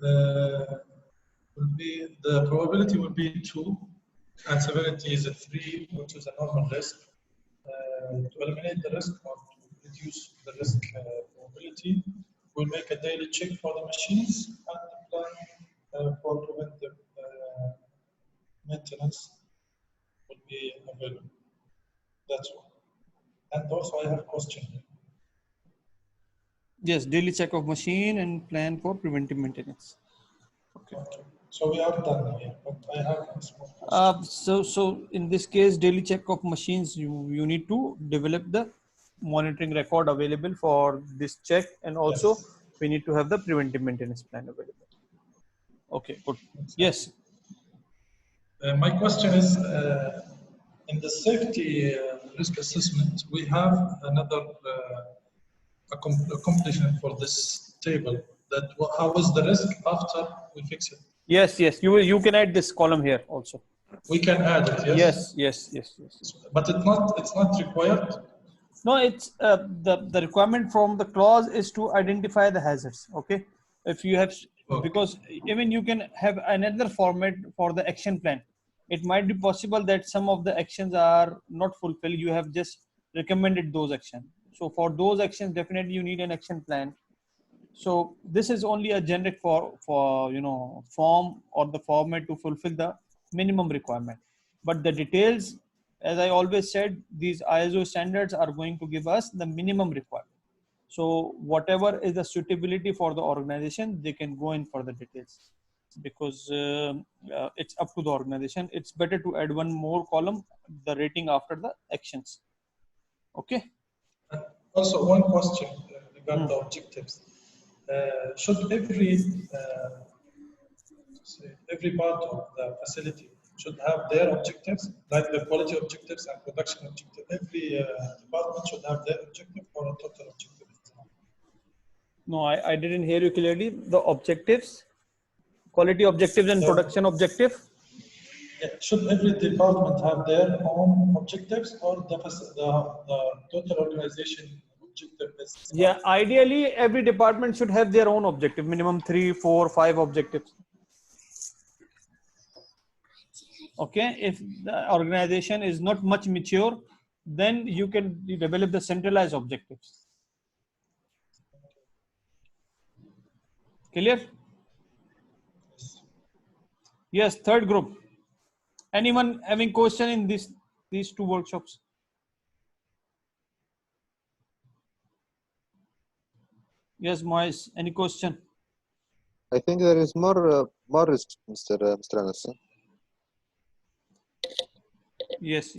S3: Will be the probability will be 2, and severity is a 3, which is a normal risk. To eliminate the risk or to reduce the risk probability, we'll make a daily check for the machines and the plan for preventive maintenance will be available. That's all. And also I have a question.
S4: Yes, daily check of machine and plan for preventive maintenance.
S3: Okay. So we are done here, but I have a small question.
S4: So in this case, daily check of machines, you need to develop the monitoring record available for this check, and also
S3: Yes.
S4: we need to have the preventive maintenance plan available. Okay, good.
S3: Exactly.
S4: Yes.
S3: My question is, in the safety risk assessment, we have another accomplishment for this table. That how is the risk after we fix it?
S4: Yes. You can add this column here also.
S3: We can add it. Yes.
S4: Yes.
S3: But it's not required.
S4: No, it's the requirement from the clause is to identify the hazards. Okay, if you have because even you can have another format for the action plan. It might be possible that some of the actions are not fulfilled. You have just recommended those actions. So for those actions, definitely you need an action plan. So this is only a generic for form or the format to fulfill the minimum requirement. But the details, as I always said, these ISO standards are going to give us the minimum requirement. So whatever is the suitability for the organization, they can go in for the details, because it's up to the organization. It's better to add one more column, the rating after the actions. Okay.
S3: Also, one question regarding the objectives. Should every part of the facility should have their objectives, like the quality objectives and production objectives? Every department should have their objective or a total objective?
S4: No, I didn't hear you clearly. The objectives, quality objectives and production objective.
S3: Yeah. Should every department have their own objectives, or the total organization objective is?
S4: Yeah, ideally every department should have their own objective, minimum 3, 4, 5 objectives. Okay, if the organization is not much mature, then you can develop the centralized objectives. Clear? Yes, third group. Anyone having question in these two workshops? Yes, Moise, any question?
S6: I think there is more risk, Mr. Anas.
S4: Yes.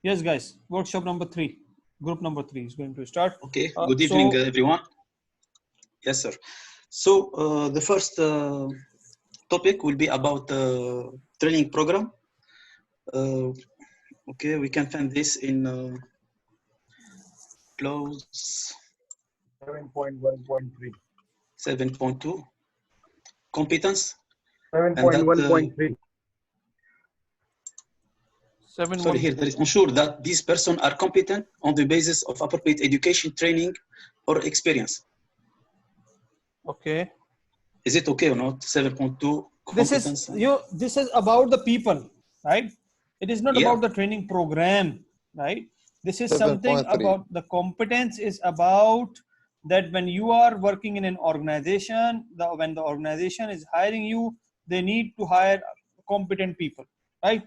S4: Yes, guys. Workshop number 3, group number 3 is going to start.
S7: Okay. Good evening, everyone. Yes, sir. So the first topic will be about training program. Okay, we can find this in clause
S8: 7.1.3.
S7: 7.2 competence.
S8: 7.1.3.
S7: Sorry, here there is ensure that these persons are competent on the basis of appropriate education, training, or experience.
S4: Okay.
S7: Is it okay or not? 7.2
S4: competence. This is about the people, right? It is not about the training program, right? This is something about the competence is about that when you are working in an organization, when the organization is hiring you, they need to hire competent people, right?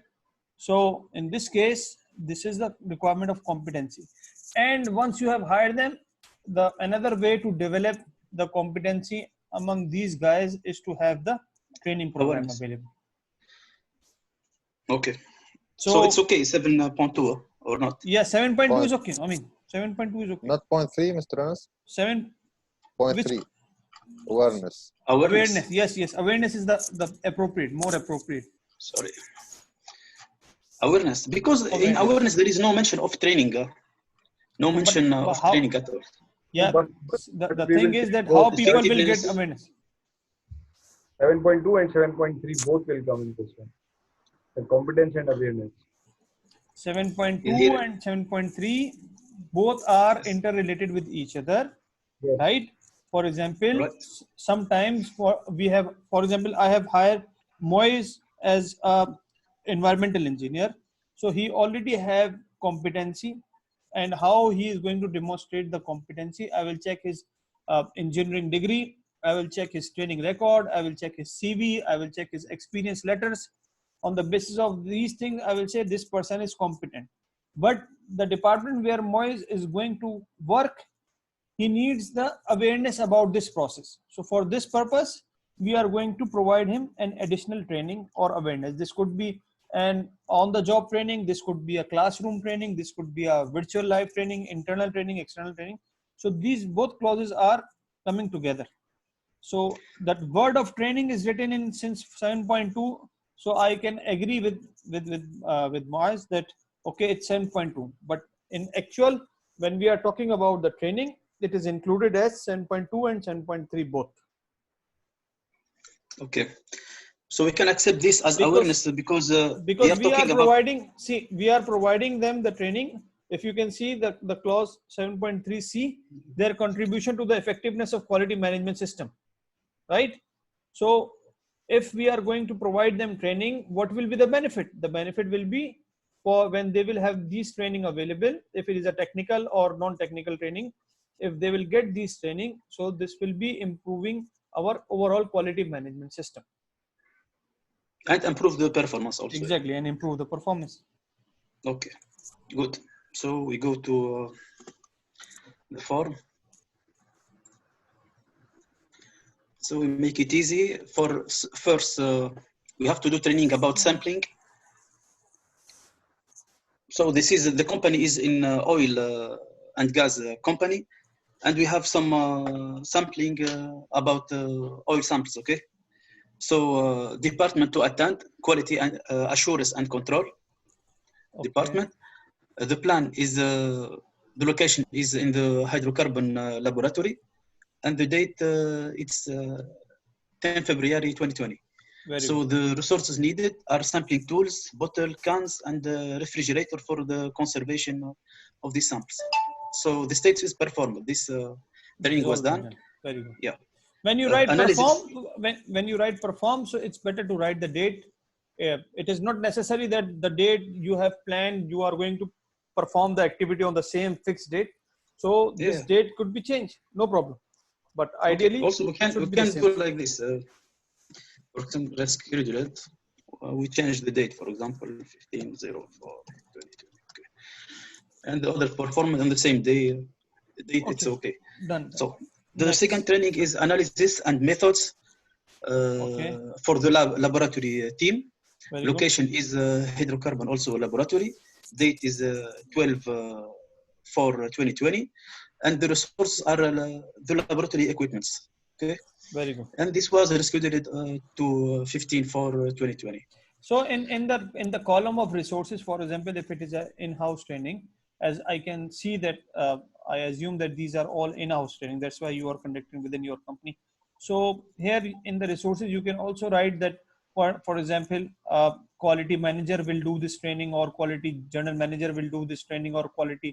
S4: So in this case, this is the requirement of competency. And once you have hired them, another way to develop the competency among these guys is to have the training program available.
S7: Okay. So it's okay, 7.2 or not?
S4: Yeah, 7.2 is okay. I mean, 7.2 is okay.
S6: Not 0.3, Mr. Anas?
S4: 7.3.
S6: Awareness.
S4: Yes. Awareness is the appropriate, more appropriate.
S7: Sorry. Awareness. Because in awareness, there is no mention of training. No mention of training at all.
S4: Yeah, the thing is that how people will get awareness.
S8: 7.2 and 7.3 both will come in this one. The competence and awareness.
S4: 7.2 and 7.3 both are interrelated with each other,
S8: Yes.
S4: right? For example,
S7: Right.
S4: sometimes for example, I have hired Moise as a environmental engineer. So he already have competency, and how he is going to demonstrate the competency, I will check his engineering degree, I will check his training record, I will check his CV, I will check his experience letters. On the basis of these things, I will say this person is competent. But the department where Moise is going to work, he needs the awareness about this process. So for this purpose, we are going to provide him an additional training or awareness. This could be an on-the-job training, this could be a classroom training, this could be a virtual live training, internal training, external training. So these both clauses are coming together. So that word of training is written in since 7.2. So I can agree with Moise that okay, it's 7.2. But in actual, when we are talking about the training, it is included as 7.2 and 7.3 both.
S7: Okay. So we can accept this as
S4: Because-
S7: awareness because
S4: Because
S7: we are talking about.
S4: providing, see, we are providing them the training. If you can see the clause 7.3c, their contribution to the effectiveness of quality management system, right? So if we are going to provide them training, what will be the benefit? The benefit will be for when they will have these training available, if it is a technical or non-technical training, if they will get these training, so this will be improving our overall quality management system.
S7: And improve the performance also.
S4: Exactly, and improve the performance.
S7: Okay, good. So we go to the form. So we make it easy. For first, we have to do training about sampling. So this is the company is in oil and gas company, and we have some sampling about oil samples. Okay. So department to attend, quality and assurance and control department. The plan is the location is in the hydrocarbon laboratory, and the date it's 10 February 2020. So
S4: Very good.
S7: the resources needed are sampling tools, bottle, cans, and refrigerator for the conservation of these samples. So the state is performed. This training was done.
S4: Very good.
S7: Yeah.
S4: When you write
S7: Analysis.
S4: perform, when you write perform, so it's better to write the date. It is not necessary that the date you have planned, you are going to perform the activity on the same fixed date. So this
S7: Yeah.
S4: date could be changed, no problem. But ideally,
S7: Okay. Also we can
S4: should be the
S7: do
S4: same.
S7: like this. For example, let's schedule it. We change the date, for example, 15/04/2020. Okay. And the other performance on the same day. The date it's okay.
S4: Done.
S7: So the
S4: Next.
S7: second training is analysis and methods for the laboratory team.
S4: Very
S7: Location is hydrocarbon, also laboratory. Date is 12/4/2020, and the resources are the laboratory equipments. Okay.
S4: Very good.
S7: And this was rescheduled to 15/4/2020.
S4: So in the column of resources, for example, if it is an in-house training, as I can see that I assume that these are all in-house training. That's why you are conducting within your company. So here in the resources, you can also write that, for example, quality manager will do this training, or quality general manager will do this training, or quality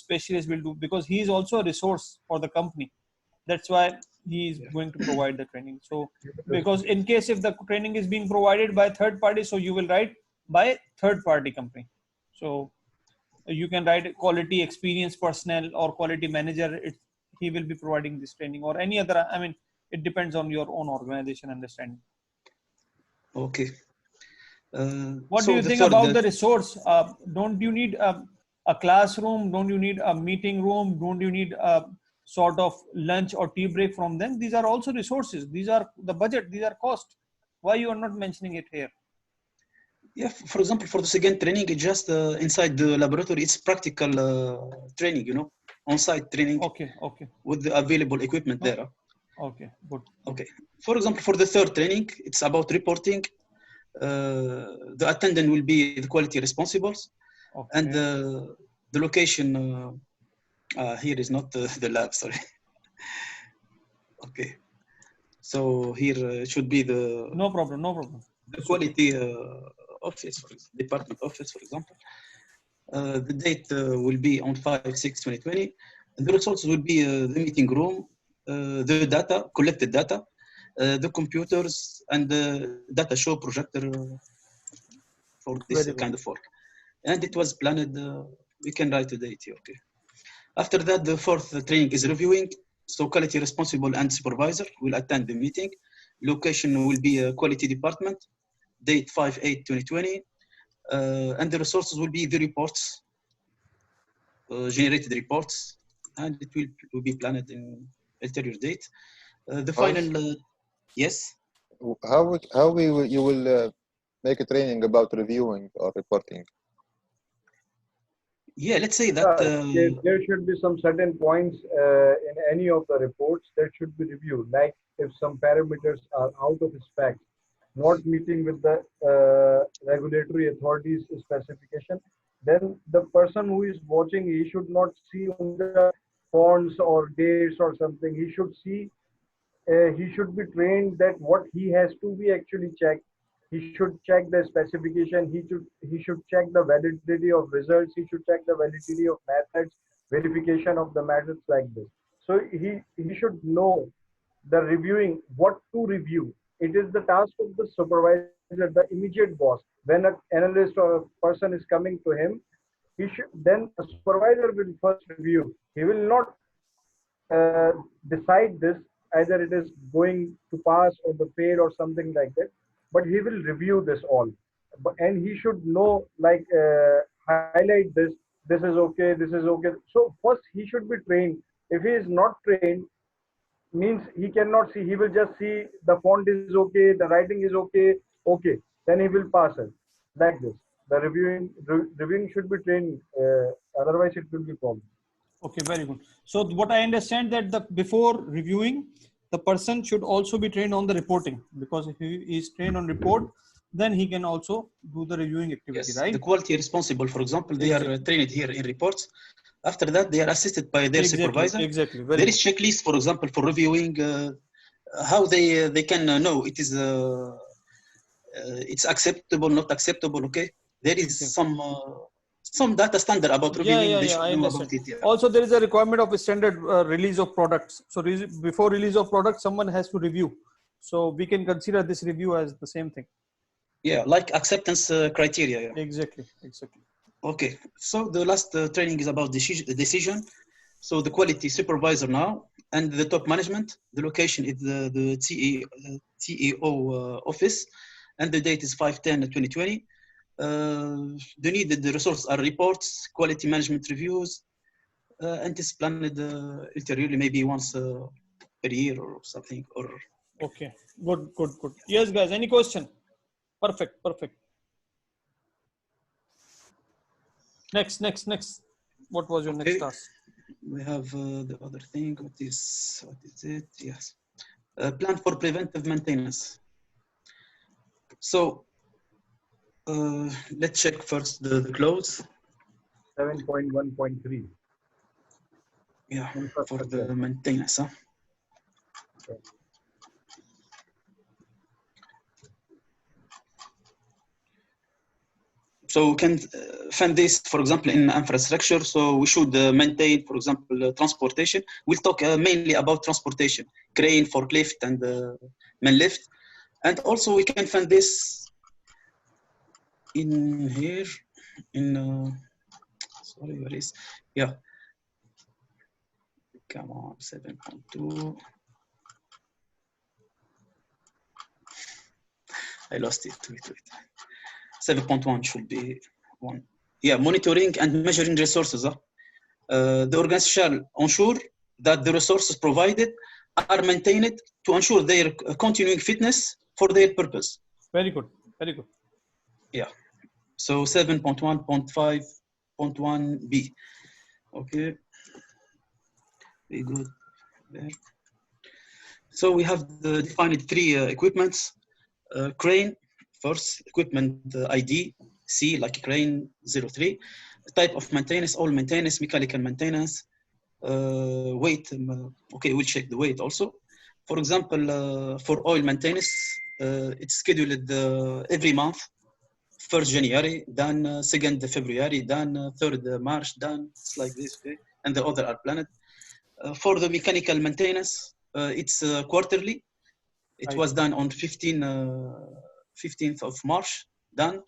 S4: specialist will do, because he is also a resource for the company. That's why he is going to provide the training. So because in case if the training is being provided by third party, so you will write by third party company. So you can write quality experience personnel or quality manager. He will be providing this training, or any other. I mean, it depends on your own organization understanding.
S7: Okay.
S4: What
S7: so
S4: do you
S7: the
S4: think
S7: third,
S4: about the resource? Don't you need a classroom? Don't you need a meeting room? Don't you need a sort of lunch or tea break from them? These are also resources. These are the budget. These are cost. Why you are not mentioning it here?
S7: Yeah, for example, for the second training, it's just inside the laboratory. It's practical training, on-site training.
S4: Okay.
S7: With the available equipment there.
S4: Okay, good.
S7: Okay. For example, for the third training, it's about reporting. The attendant will be the quality responsibles,
S4: Okay.
S7: and the location here is not the lab. Sorry. Okay. So here it should be the
S4: No problem, no problem.
S7: quality office, department office, for example. The date will be on 5/6/2020. The resources will be the meeting room, the data, collected data, the computers, and the data show projector for this
S4: Very good.
S7: kind of work. And it was planned, we can write the date here, okay. After that, the fourth training is reviewing. So quality responsible and supervisor will attend the meeting. Location will be a quality department, date 5/8/2020. And the resources will be the reports, generated reports, and it will be planned in ulterior date. The final, yes?
S6: You will make a training about reviewing or reporting?
S7: Yeah, let's say that
S8: there should be some certain points in any of the reports that should be reviewed. Like if some parameters are out of spec, not meeting with the regulatory authorities specification, then the person who is watching, he should not see on the fonts or dates or something. He should see, he should be trained that what he has to be actually checked. He should check the specification. He should check the validity of results. He should check the validity of methods, verification of the methods like this. So he should know the reviewing, what to review. It is the task of the supervisor, the immediate boss. When an analyst or a person is coming to him, then a supervisor will first review. He will not decide this, either it is going to pass or the fail or something like that, but he will review this all. And he should know, like highlight this is okay, this is okay. So first he should be trained. If he is not trained, means he cannot see, he will just see the font is okay, the writing is okay, then he will pass it like this. The reviewing should be trained, otherwise it will be problem.
S4: Okay, very good. So what I understand that before reviewing, the person should also be trained on the reporting, because if he is trained on report, then he can also do the reviewing activity,
S7: yes,
S4: right?
S7: the quality responsible, for example, they are trained here in reports. After that, they are assisted by their supervisor.
S4: Exactly.
S7: There is checklist, for example, for reviewing how they can know it is it's acceptable, not acceptable. Okay, there is some data standard about reviewing. They should know about it. Yeah.
S4: Also, there is a requirement of a standard release of products. So before release of product, someone has to review. So we can consider this review as the same thing.
S7: Yeah, like acceptance criteria. Yeah.
S4: Exactly.
S7: Okay, so the last training is about decision. So the quality supervisor now and the top management. The location is the CEO office, and the date is 5/10/2020. The needed resources are reports, quality management reviews, and this planned ulteriorly, maybe once per year or something. Or
S4: okay, good. Yes, guys, any question? Perfect. Next. What was your next task?
S7: We have the other thing. What is it? Yes, plan for preventive maintenance. So let's check first the clause.
S8: 7.1.3.
S7: Yeah, for the maintenance. Huh?
S8: Okay.
S7: So we can find this, for example, in infrastructure. So we should maintain, for example, transportation. We'll talk mainly about transportation, crane, forklift, and main lift. And also we can find this in here, in, sorry, where is, yeah. Come on, 7.2. I lost it, wait. 7.1 should be one. Yeah, monitoring and measuring resources. The organization shall ensure that the resources provided are maintained to ensure their continuing fitness for their purpose.
S4: Very good.
S7: Yeah. So 7.1.5.1b. Okay. Very good. There. So we have defined three equipments. Crane. First, equipment ID, C, like crane 03. Type of maintenance, all maintenance, mechanical maintenance. Weight, okay, we'll check the weight also. For example, for oil maintenance, it's scheduled every month. 1st January, then 2nd February, then 3rd March, then it's like this, okay? And the other are planned. For the mechanical maintenance, it's quarterly. It
S4: Right.
S7: was done on 15th of March, done,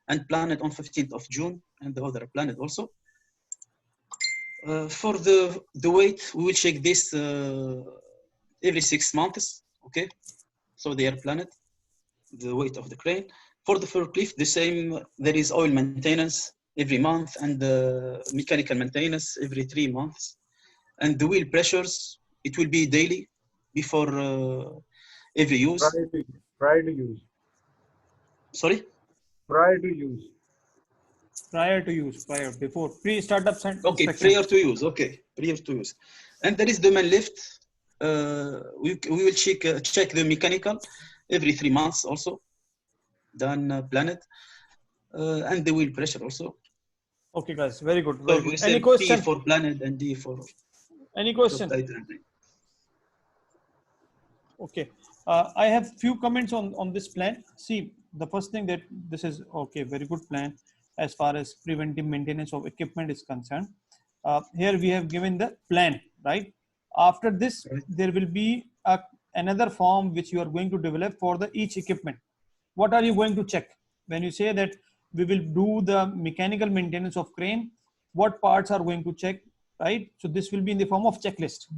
S7: and planned on 15th of June, and the other planned also. For the weight, we will check this every 6 months, okay? So they are planned, the weight of the crane. For the forklift, the same. There is oil maintenance every month and mechanical maintenance every 3 months. And the wheel pressures, it will be daily before every use.
S8: Prior to use.
S7: Sorry?
S8: Prior to use.
S4: Before pre-startup
S7: Okay,
S4: inspection.
S7: prior to use. Okay, prior to use. And there is the man lift. We will check the mechanical every 3 months also. Then planned. And the wheel pressure also.
S4: Okay, guys, very good.
S7: So
S4: Very
S7: we
S4: good.
S7: say
S4: Any question?
S7: P for planned and D for
S4: Any question? Okay, I have few comments on this plan. See, the first thing that this is okay, very good plan as far as preventive maintenance of equipment is concerned. Here we have given the plan, right? After this, there will be another form which you are going to develop for the each equipment. What are you going to check when you say that we will do the mechanical maintenance of crane? What parts are going to check, right? So this will be in the form of checklist.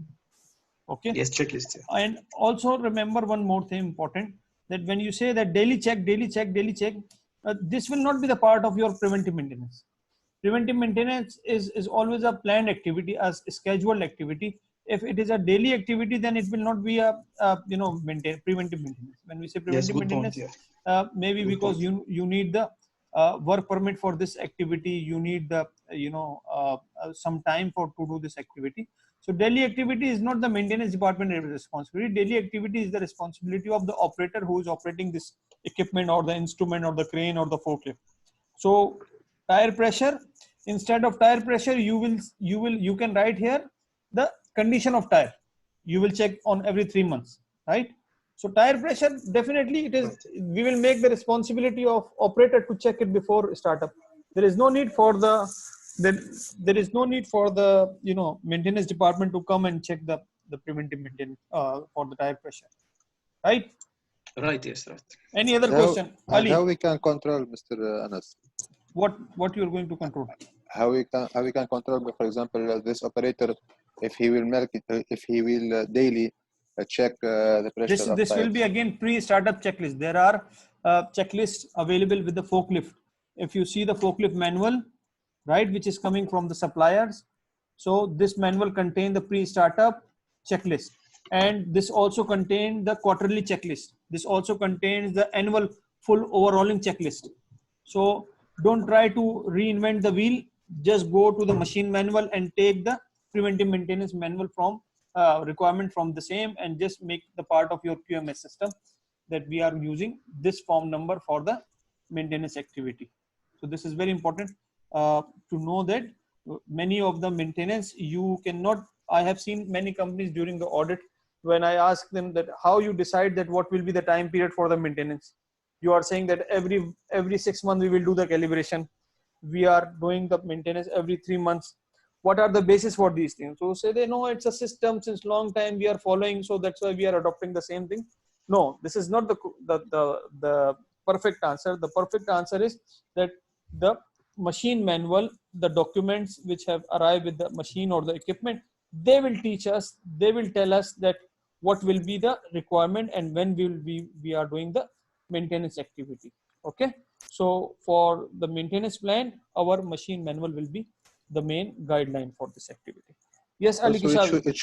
S4: Okay.
S7: Yes, checklist. Yeah.
S4: And also remember one more thing important, that when you say that daily check, this will not be the part of your preventive maintenance. Preventive maintenance is always a planned activity, as a scheduled activity. If it is a daily activity, then it will not be a preventive maintenance. When we say preventive maintenance, maybe good because point. you need the work permit for this activity, you need the some time to do this activity. So daily activity is not the maintenance department responsibility. Daily activity is the responsibility of the operator who is operating this equipment or the instrument or the crane or the forklift. So tire pressure, instead of tire pressure, you can write here the condition of tire. You will check on every 3 months, right? So tire pressure, definitely it is, we will make the responsibility of operator to check it before startup. There is no need for the maintenance department to come and check the preventive maintenance for the tire pressure, right?
S7: Right, yes, right.
S4: Any other question? Ali,
S6: how we can control, Mr. Anas?
S4: What you are going to control?
S6: How we can control, for example, this operator, if he will daily check the pressure.
S4: This will be again pre-startup checklist. There are checklists available with the forklift. If you see the forklift manual, right, which is coming from the suppliers. So this manual contains the pre-startup checklist, and this also contains the quarterly checklist. This also contains the annual full overhauling checklist. So don't try to reinvent the wheel. Just go to the machine manual and take the preventive maintenance manual from requirement from the same, and just make the part of your QMS system that we are using this form number for the maintenance activity. So this is very important to know that many of the maintenance you cannot. I have seen many companies during the audit, when I ask them that how you decide that what will be the time period for the maintenance, you are saying that every 6 months we will do the calibration. We are doing the maintenance every 3 months. What are the basis for these things? So say they know it's a system since long time we are following, so that's why we are adopting the same thing. No, this is not the perfect answer. The perfect answer is that the machine manual, the documents which have arrived with the machine or the equipment, they will teach us, they will tell us that what will be the requirement and when we are doing the maintenance activity. Okay, so for the maintenance plan, our machine manual will be the main guideline for this activity. Yes, Ali Kishal.
S6: It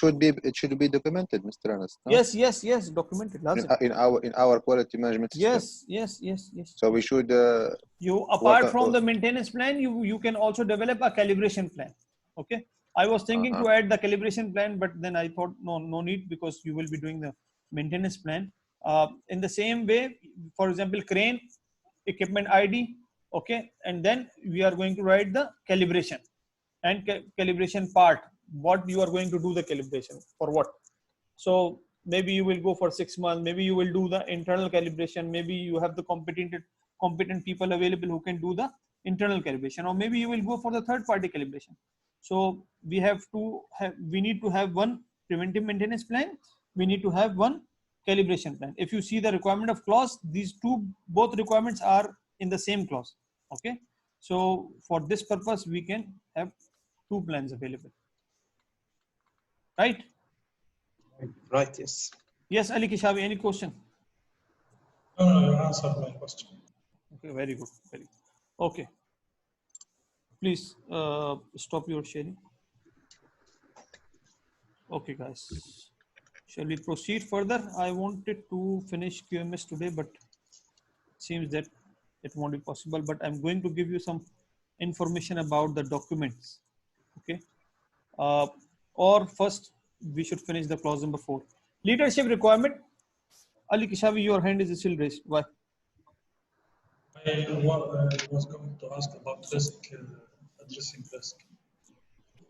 S6: should be documented, Mr. Anas. No?
S4: Yes, documented.
S6: In our quality management system.
S4: Yes.
S6: So we should.
S4: You apart from the maintenance plan, you can also develop a calibration plan. Okay, I was thinking to add the calibration plan, but then I thought no need, because you will be doing the maintenance plan. In the same way, for example, crane equipment ID. Okay, and then we are going to write the calibration and calibration part. What you are going to do the calibration for what? So maybe you will go for 6 months, maybe you will do the internal calibration, maybe you have the competent people available who can do the internal calibration, or maybe you will go for the third party calibration. So we need to have one preventive maintenance plan, we need to have one calibration plan. If you see the requirement of clause, both requirements are in the same clause. Okay, so for this purpose we can have two plans available, right?
S7: Right, yes.
S4: Yes, Ali Kishabi, any question?
S3: No, you answered my question.
S4: Okay, very good, very good. Okay, please stop your sharing. Okay guys, shall we proceed further? I wanted to finish QMS today, but seems that it won't be possible, but I'm going to give you some information about the documents. Okay, or first we should finish the clause number 4. Leadership requirement. Ali Kishabi, your hand is still raised. Why?
S3: I was going to ask about risk, addressing risk.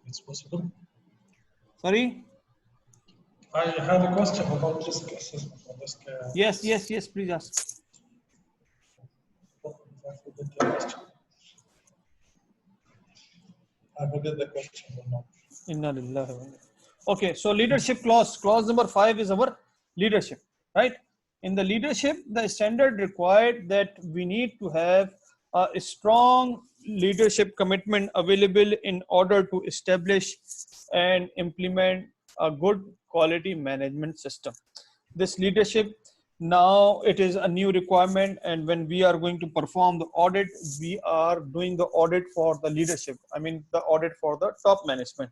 S3: It's possible?
S4: Sorry?
S3: I have a question about risk assessment. Risk,
S4: Yes, please ask.
S3: I forget the question or not.
S4: Inna lillahi wa inna. Okay, so leadership clause number 5 is our leadership, right? In the leadership, the standard required that we need to have a strong leadership commitment available in order to establish and implement a good quality management system. This leadership, now it is a new requirement, and when we are going to perform the audit, we are doing the audit for the leadership. I mean the audit for the top management,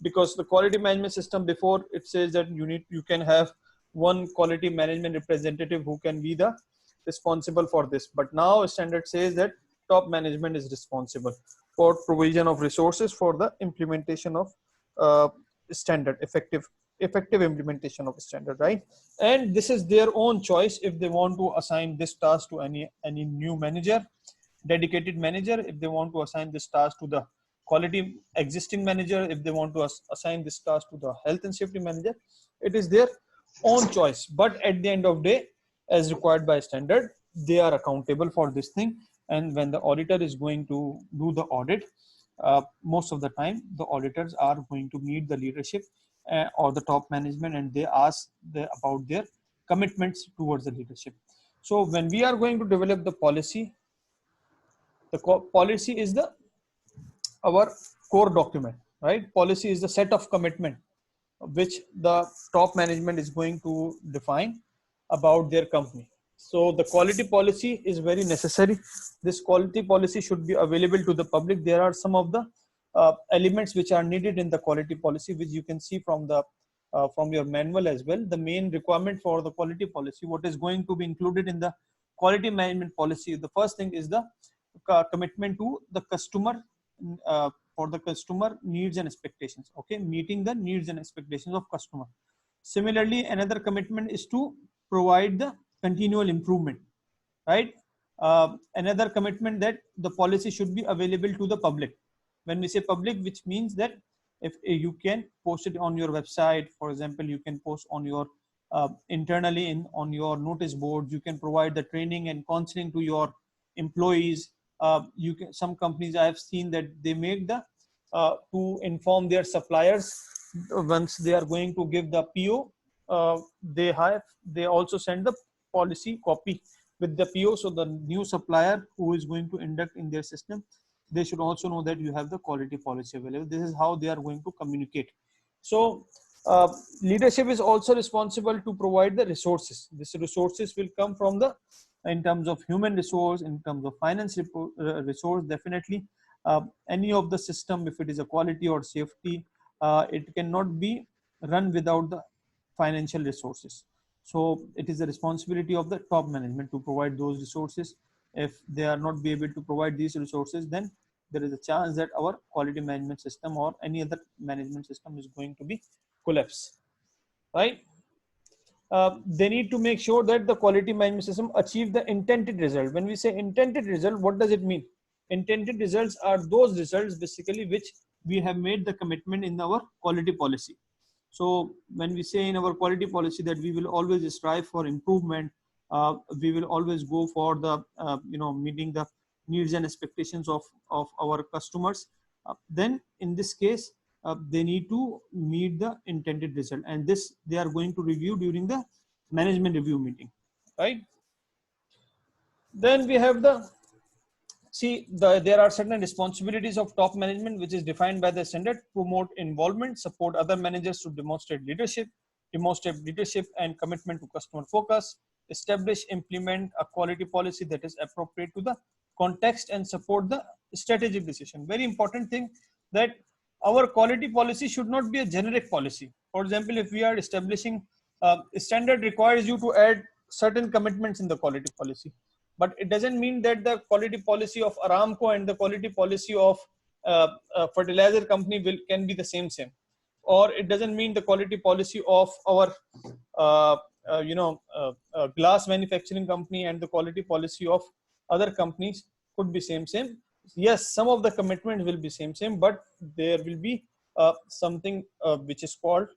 S4: because the quality management system, before it says that you can have one quality management representative who can be the responsible for this, but now standard says that top management is responsible for provision of resources for the implementation of standard, effective implementation of standard, right? And this is their own choice if they want to assign this task to any new manager, dedicated manager, if they want to assign this task to the quality existing manager, if they want to assign this task to the health and safety manager. It is their own choice, but at the end of the day, as required by standard, they are accountable for this thing. And when the auditor is going to do the audit, most of the time the auditors are going to meet the leadership or the top management, and they ask about their commitments towards the leadership. So when we are going to develop the policy, the policy is our core document, right? Policy is the set of commitment which the top management is going to define about their company. So the quality policy is very necessary. This quality policy should be available to the public. There are some of the elements which are needed in the quality policy, which you can see from the from your manual as well. The main requirement for the quality policy, what is going to be included in the quality management policy, the first thing is the commitment to the customer, for the customer needs and expectations. Okay, meeting the needs and expectations of customer. Similarly, another commitment is to provide the continual improvement, right? Another commitment that the policy should be available to the public. When we say public, which means that if you can post it on your website, for example, you can post on your internally on your notice boards, you can provide the training and counseling to your employees. Some companies I have seen that they make the to inform their suppliers once they are going to give the PO, they also send the policy copy with the PO, so the new supplier who is going to induct in their system, they should also know that you have the quality policy available. This is how they are going to communicate. So leadership is also responsible to provide the resources. These resources will come from the, in terms of human resource, in terms of finance resource, definitely. Any of the system, if it is a quality or safety, it cannot be run without the financial resources. So it is the responsibility of the top management to provide those resources. If they are not be able to provide these resources, then there is a chance that our quality management system or any other management system is going to be collapse, right? They need to make sure that the quality management system achieve the intended result. When we say intended result, what does it mean? Intended results are those results basically which we have made the commitment in our quality policy. So when we say in our quality policy that we will always strive for improvement, we will always go for the meeting the needs and expectations of our customers, then in this case they need to meet the intended result, and this they are going to review during the management review meeting, right? Then we have there are certain responsibilities of top management which is defined by the standard: promote involvement, support other managers to demonstrate leadership and commitment to customer focus, establish, implement a quality policy that is appropriate to the context, and support the strategic decision. Very important thing, that our quality policy should not be a generic policy. For example, if we are establishing standard requires you to add certain commitments in the quality policy, but it doesn't mean that the quality policy of Aramco and the quality policy of a fertilizer company can be the same, or it doesn't mean the quality policy of our glass manufacturing company and the quality policy of other companies could be same. Yes, some of the commitments will be same, but there will be something which is called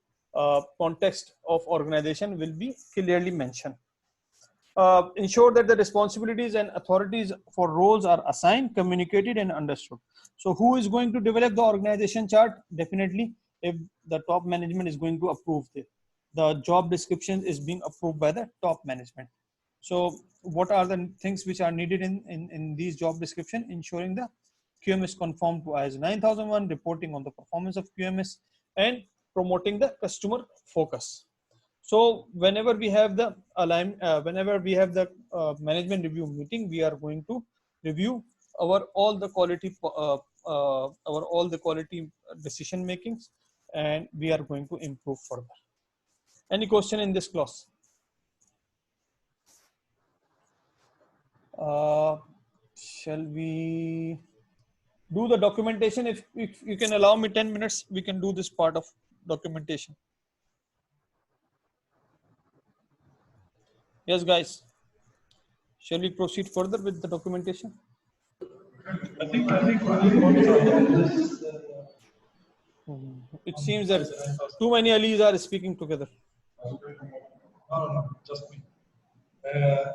S4: context of organization will be clearly mentioned. Ensure that the responsibilities and authorities for roles are assigned, communicated, and understood. So who is going to develop the organization chart? Definitely, if the top management is going to approve it. The job description is being approved by the top management. So what are the things which are needed in these job description? Ensuring the QMS conform to ISO 9001, reporting on the performance of QMS, and promoting the customer focus. So whenever we have the management review meeting, we are going to review all the quality decision makings, and we are going to improve further. Any question in this class? Shall we do the documentation? If you can allow me 10 minutes, we can do this part of documentation. Yes, guys. Shall we proceed further with the documentation?
S3: I think we want this.
S4: It seems that too many Alis are speaking together.
S3: No, just me.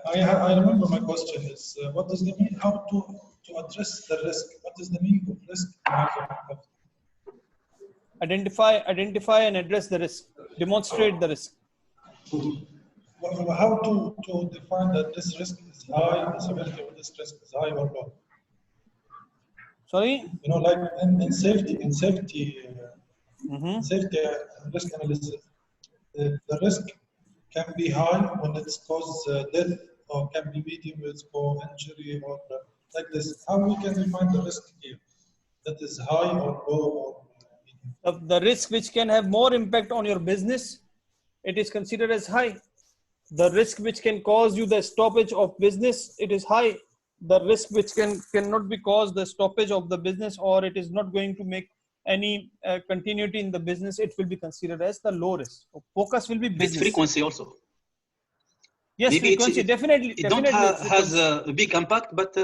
S3: I remember my question is what does the mean? How to address the risk? What is the meaning of risk?
S4: Identify and address the risk. Demonstrate the risk.
S3: How to define that this risk is high, the severity of this risk is high or low?
S4: Sorry?
S3: Like in safety risk analysis, the risk can be high when it's cause death, or can be medium when it's cause injury, or like this. How we can define the risk here? That is high or low or medium?
S4: The risk which can have more impact on your business, it is considered as high. The risk which can cause you the stoppage of business, it is high. The risk which cannot be caused the stoppage of the business, or it is not going to make any continuity in the business, it will be considered as the low risk. So focus will be business.
S7: With frequency also.
S4: Yes,
S7: maybe
S4: frequency, definitely.
S7: It don't has a big impact, but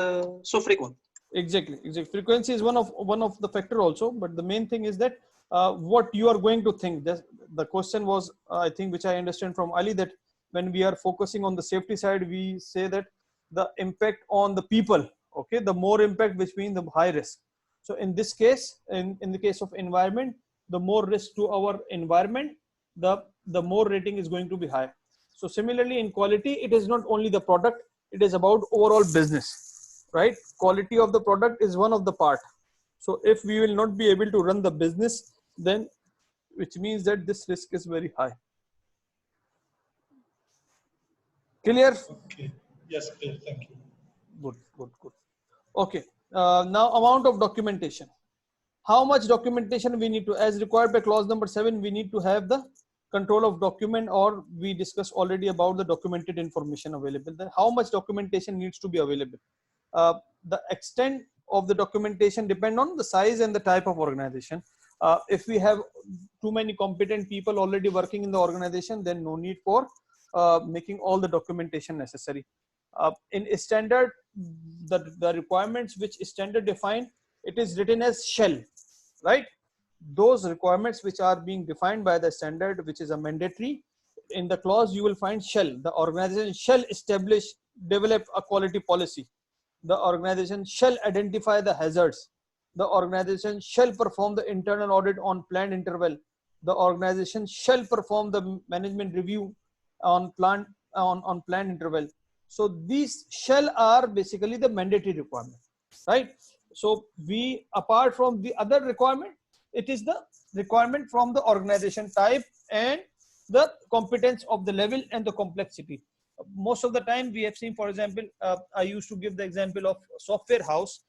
S7: so frequent.
S4: Exactly. Frequency is one of the factor also, but the main thing is that what you are going to think. The question was, I think, which I understand from Ali, that when we are focusing on the safety side, we say that the impact on the people, okay, the more impact, which means the high risk. So in this case, in the case of environment, the more risk to our environment, the more rating is going to be high. So similarly in quality, it is not only the product, it is about overall business, right? Quality of the product is one of the part. So if we will not be able to run the business, then which means that this risk is very high. Clear?
S3: Okay. Yes, clear. Thank you.
S4: Good. Okay. Now amount of documentation. How much documentation we need to, as required by clause number 7, we need to have the control of document, or we discussed already about the documented information available. Then how much documentation needs to be available? The extent of the documentation depend on the size and the type of organization. If we have too many competent people already working in the organization, then no need for making all the documentation necessary. In standard, the requirements which standard define, it is written as shall, right? those requirements which are being defined by the standard, which is a mandatory. In the clause, you will find shall. The organization shall establish, develop a quality policy. The organization shall identify the hazards. The organization shall perform the internal audit on planned interval. The organization shall perform the management review on planned interval. So these shall are basically the mandatory requirement, right? So we, apart from the other requirement, it is the requirement from the organization type and the competence of the level and the complexity. Most of the time we have seen, for example, I used to give the example of software house.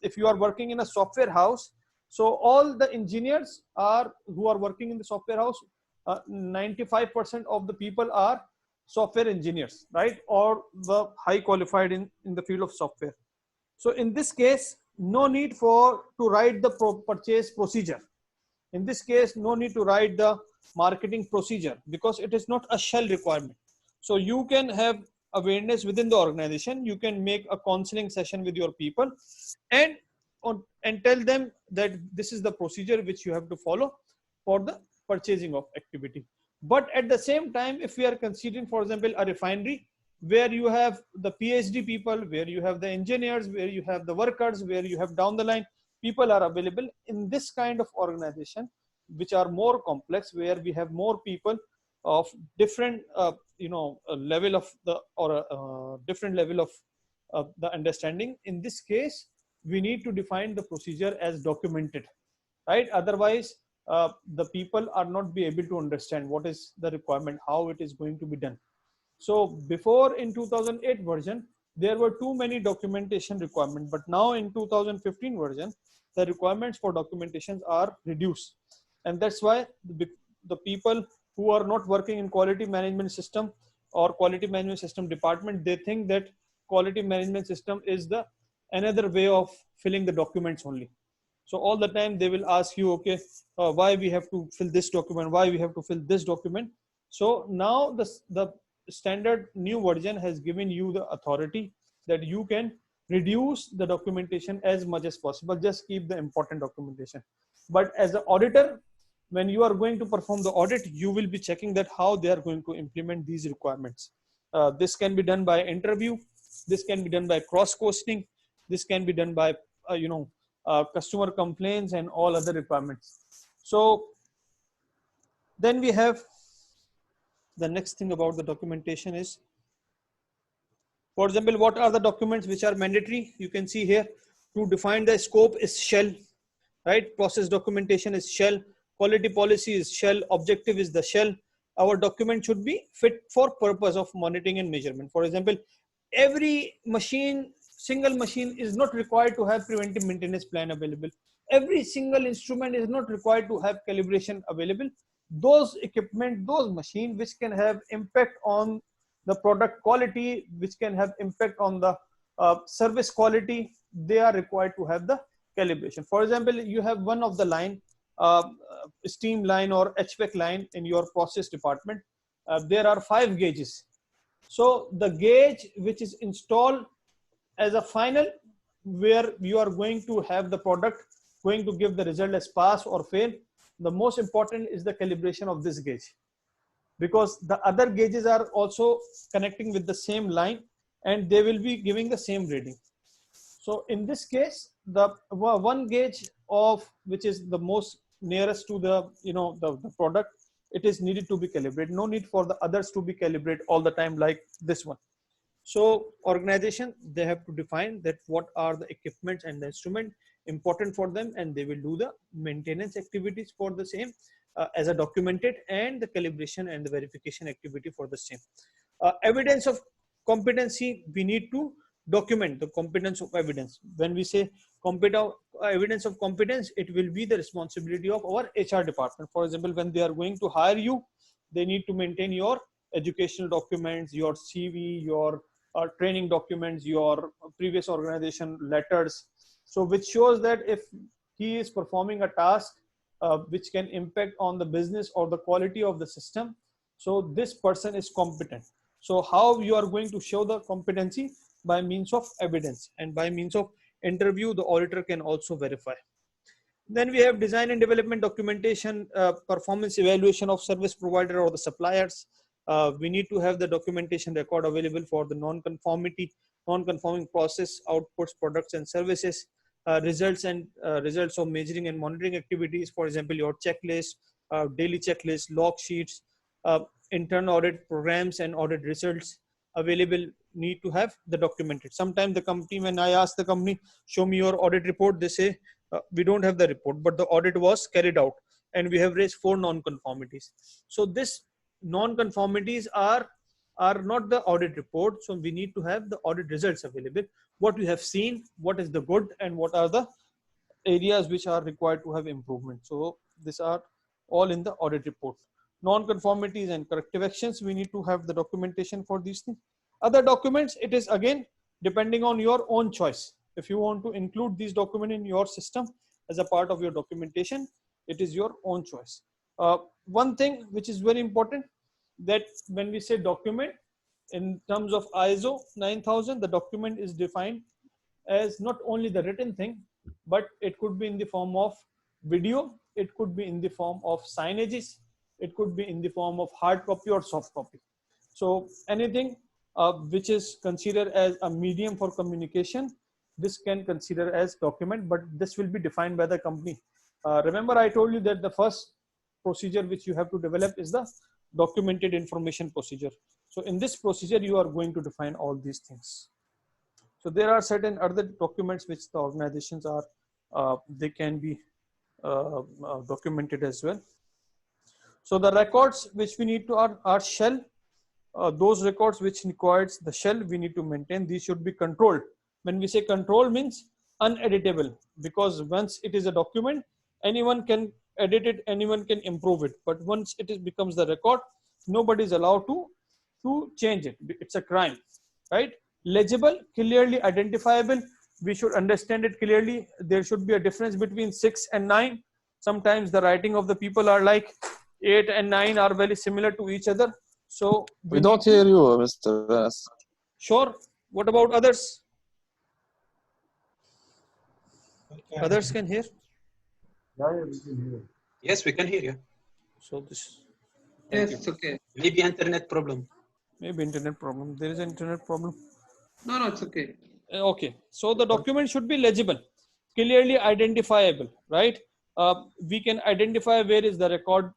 S4: If you are working in a software house, so all the engineers who are working in the software house, 95% of the people are software engineers, right? Or the high qualified in the field of software. So in this case, no need to write the purchase procedure. In this case, no need to write the marketing procedure because it is not a shall requirement. So you can have awareness within the organization. You can make a counseling session with your people and tell them that this is the procedure which you have to follow for the purchasing of activity. But at the same time, if we are considering, for example, a refinery where you have the PhD people, where you have the engineers, where you have the workers, where you have down the line people are available in this kind of organization, which are more complex, where we have more people of different level of the different level of the understanding. In this case, we need to define the procedure as documented, right? Otherwise the people are not be able to understand what is the requirement, how it is going to be done. So before, in 2008 version, there were too many documentation requirements, but now in 2015 version, the requirements for documentations are reduced. And that's why the people who are not working in quality management system or quality management system department, they think that quality management system is the another way of filling the documents only. So all the time they will ask you, okay, why we have to fill this document, why we have to fill this document. So now the standard new version has given you the authority that you can reduce the documentation as much as possible. Just keep the important documentation. But as an auditor, when you are going to perform the audit, you will be checking that how they are going to implement these requirements. This can be done by interview. This can be done by cross-questioning. This can be done by, customer complaints and all other requirements. So then we have the next thing about the documentation is, for example, what are the documents which are mandatory? You can see here, to define the scope is shall, right? Process documentation is shall, quality policy is shall, objective is the shall. Our document should be fit for purpose of monitoring and measurement. For example, every machine, single machine is not required to have preventive maintenance plan available. Every single instrument is not required to have calibration available. Those equipment, those machines which can have impact on the product quality, which can have impact on the service quality, they are required to have the calibration. For example, you have one of the line, steam line or HVAC line in your process department. There are 5 gauges. So the gauge which is installed as a final, where you are going to have the product going to give the result as pass or fail, the most important is the calibration of this gauge, because the other gauges are also connecting with the same line and they will be giving the same reading. So in this case, the one gauge of which is the most nearest to the the product, it is needed to be calibrated. No need for the others to be calibrated all the time like this one. So organization, they have to define that what are the equipments and the instrument important for them, and they will do the maintenance activities for the same as a documented, and the calibration and the verification activity for the same. Evidence of competency, we need to document the competence of evidence. When we say evidence of competence, it will be the responsibility of our HR department. For example, when they are going to hire you, they need to maintain your educational documents, your CV, your training documents, your previous organization letters. So which shows that if he is performing a task which can impact on the business or the quality of the system, so this person is competent. So how you are going to show the competency? By means of evidence, and by means of interview, the auditor can also verify. Then we have design and development documentation, performance evaluation of service provider or the suppliers. We need to have the documentation record available for the non-conforming process, outputs, products and services, results of measuring and monitoring activities. For example, your checklist, daily checklist, log sheets, internal audit programs and audit results available need to have the documented. Sometimes the company, when I ask the company, show me your audit report, they say, we don't have the report, but the audit was carried out and we have raised 4 non-conformities. So this non-conformities are not the audit report. So we need to have the audit results available. What we have seen, what is the good and what are the areas which are required to have improvement. So these are all in the audit report. Non-conformities and corrective actions, we need to have the documentation for these things. Other documents, it is again depending on your own choice. If you want to include these documents in your system as a part of your documentation, it is your own choice. One thing which is very important, that when we say document in terms of ISO 9000, the document is defined as not only the written thing, but it could be in the form of video, it could be in the form of signages, it could be in the form of hard copy or soft copy. So anything which is considered as a medium for communication, this can consider as document, but this will be defined by the company. Remember I told you that the first procedure which you have to develop is the documented information procedure. So in this procedure, you are going to define all these things. So there are certain other documents which the organizations are, they can be documented as well. So the records which we need to are shell. Those records which requires the shell, we need to maintain. These should be controlled. When we say control, means uneditable, because once it is a document, anyone can edit it, anyone can improve it. But once it becomes the record, nobody is allowed to change it. It's a crime, right? Legible, clearly identifiable. We should understand it clearly. There should be a difference between 6 and 9. Sometimes the writing of the people are like 8 and 9 are very similar to each other. So
S6: we don't hear you, Mr. Anas.
S4: Sure. What about others? Others can hear?
S8: Yeah, we can hear.
S7: Yes, we can hear you.
S4: So this.
S5: Yes, it's okay.
S7: Maybe internet problem.
S4: Maybe internet problem. There is an internet problem.
S5: No, it's okay.
S4: Okay. So the document should be legible, clearly identifiable, right? We can identify where is the record,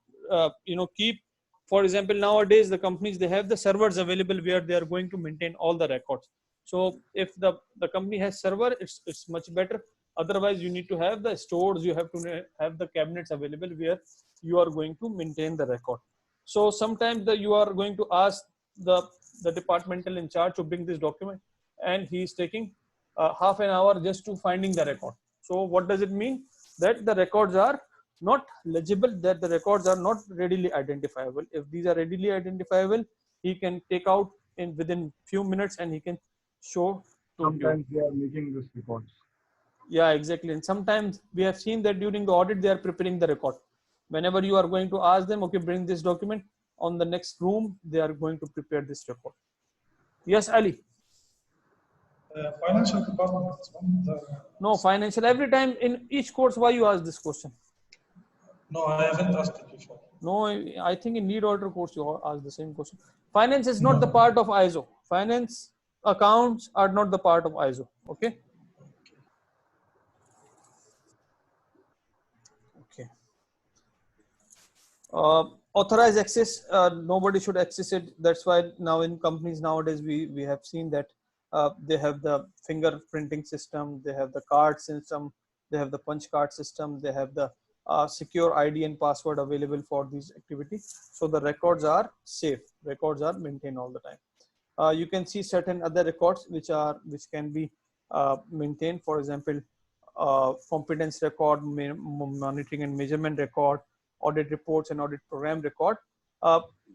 S4: keep. For example, nowadays the companies, they have the servers available where they are going to maintain all the records. So if the company has server, it's much better. Otherwise, you need to have the stores, you have to have the cabinets available where you are going to maintain the record. So sometimes you are going to ask the departmental in charge to bring this document, and he is taking half an hour just to finding the record. So what does it mean? That the records are not legible, that the records are not readily identifiable. If these are readily identifiable, he can take out within few minutes and he can show to
S8: Sometimes
S4: you.
S8: they are making this records.
S4: Yeah, exactly. And sometimes we have seen that during the audit, they are preparing the record. Whenever you are going to ask them, okay, bring this document, on the next room, they are going to prepare this report. Yes, Ali.
S3: Financial department is one.
S4: No, financial. Every time in each course, why you ask this question?
S3: No, I haven't asked it before.
S4: No, I think in lead order course you ask the same question. Finance is not the part of ISO. Finance accounts are not the part of ISO. Okay. Okay. Authorized access. Nobody should access it. That's why now in companies nowadays we have seen that they have the fingerprinting system, they have the card system, they have the punch card system, they have the secure ID and password available for these activities. So the records are safe. Records are maintained all the time. You can see certain other records which can be maintained. For example, competence record, monitoring and measurement record, audit reports and audit program record.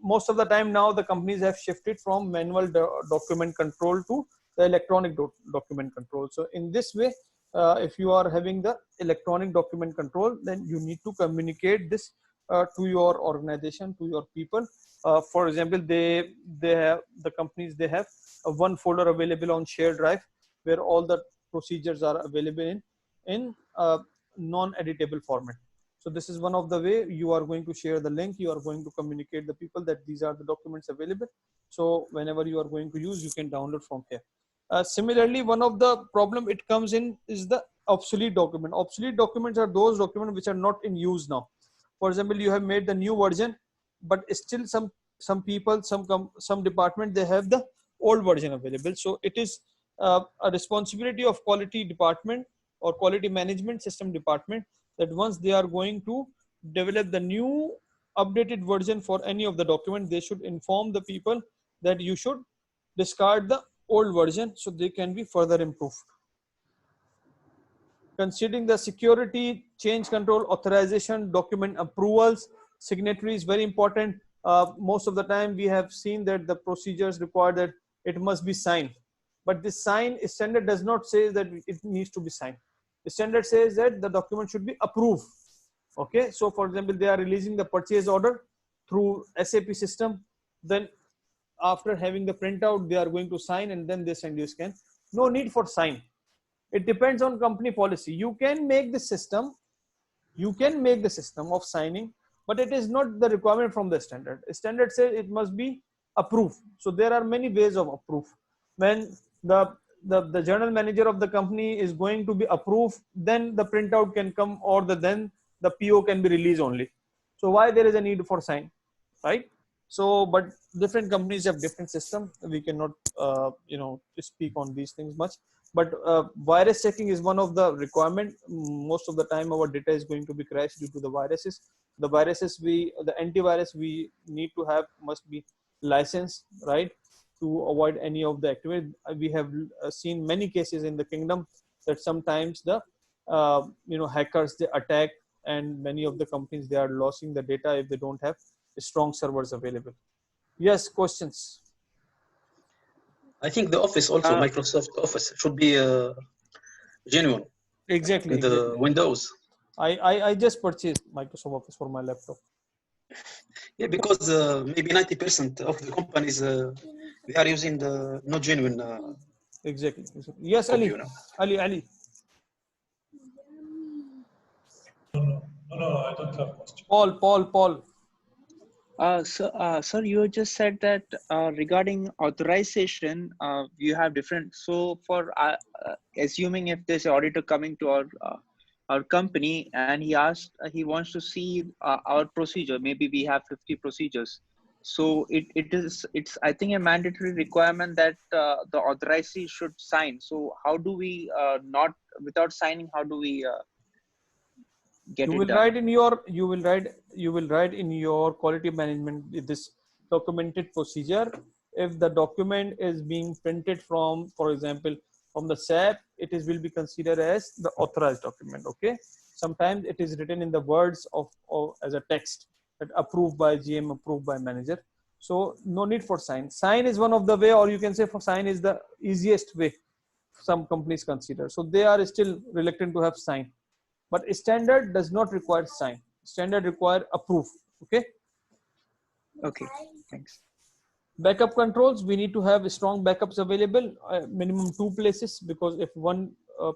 S4: Most of the time now the companies have shifted from manual document control to the electronic document control. So in this way, if you are having the electronic document control, then you need to communicate this to your organization, to your people. For example, they have the companies, they have one folder available on shared drive where all the procedures are available in non-editable format. So this is one of the way you are going to share the link. You are going to communicate the people that these are the documents available. So whenever you are going to use, you can download from here. Similarly, one of the problem it comes in is the obsolete document. Obsolete documents are those documents which are not in use now. For example, you have made the new version, but still some people, some department, they have the old version available. So it is a responsibility of quality department or quality management system department that once they are going to develop the new updated version for any of the document, they should inform the people that you should discard the old version so they can be further improved. Considering the security, change control, authorization, document approvals, signatory is very important. Most of the time we have seen that the procedures require that it must be signed. But this sign standard does not say that it needs to be signed. The standard says that the document should be approved. Okay, so for example, they are releasing the purchase order through SAP system. Then after having the printout, they are going to sign and then they send you a scan. No need for sign. It depends on company policy. You can make the system of signing, but it is not the requirement from the standard. Standard says it must be approved. So there are many ways of approve. When the general manager of the company is going to be approved, then the printout can come, or then the PO can be released only. So why there is a need for sign, right? So, but different companies have different system. We cannot, speak on these things much. But virus checking is one of the requirement. Most of the time, our data is going to be crashed due to the viruses. The viruses the antivirus we need to have must be licensed, right, to avoid any of the activity. We have seen many cases in the kingdom that sometimes the hackers, they attack, and many of the companies, they are losing the data if they don't have strong servers available. Yes, questions?
S7: I think the Office also, Microsoft Office, should be genuine.
S4: Exactly.
S7: In the Windows.
S4: I just purchased Microsoft Office for my laptop.
S7: Yeah, because maybe 90% of the companies they are using the not genuine.
S4: Exactly. Yes, Ali. Ali.
S3: No, I don't have a question.
S4: Paul.
S2: Sir, you just said that regarding authorization, you have different. So for assuming if there's an auditor coming to our company and he wants to see our procedure, maybe we have 50 procedures. So it's I think a mandatory requirement that the authorizee should sign. So how do we not without signing? How do we get
S4: you
S2: it
S4: will
S2: done?
S4: write in your quality management this documented procedure. If the document is being printed from, for example, from the SAP, it will be considered as the authorized document. Okay, sometimes it is written in the words of as a text that approved by GM, approved by manager. So no need for sign. Sign is one of the way, or you can say for sign is the easiest way some companies consider. So they are still reluctant to have sign. But standard does not require sign. Standard require approve. Okay.
S2: Okay. Thanks.
S4: Backup controls. We need to have strong backups available. Minimum 2 places, because if one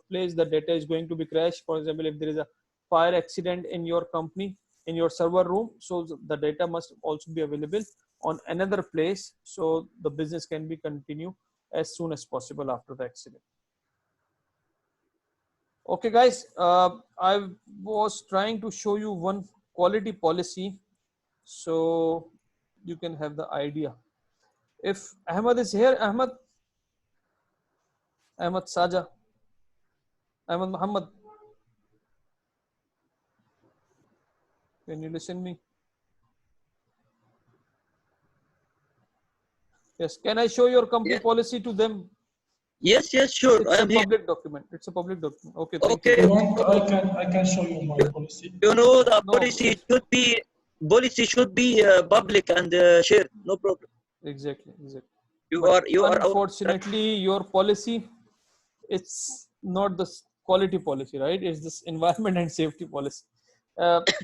S4: place the data is going to be crashed. For example, if there is a fire accident in your company, in your server room, so the data must also be available on another place, so the business can be continue as soon as possible after the accident. Okay, guys, I was trying to show you one quality policy so you can have the idea. If Ahmed is here, Ahmed Saja, Ahmed Muhammad, can you listen me? Yes, can I show your company policy to them?
S9: Yes, sure.
S4: It's a public document. It's a public document. Okay, thank
S3: If
S4: you.
S3: you want, I can show you my policy.
S9: You know, the policy should be public and shared. No problem.
S4: Exactly.
S9: You are
S4: unfortunately your policy, it's not the quality policy, right? It's this environment and safety policy.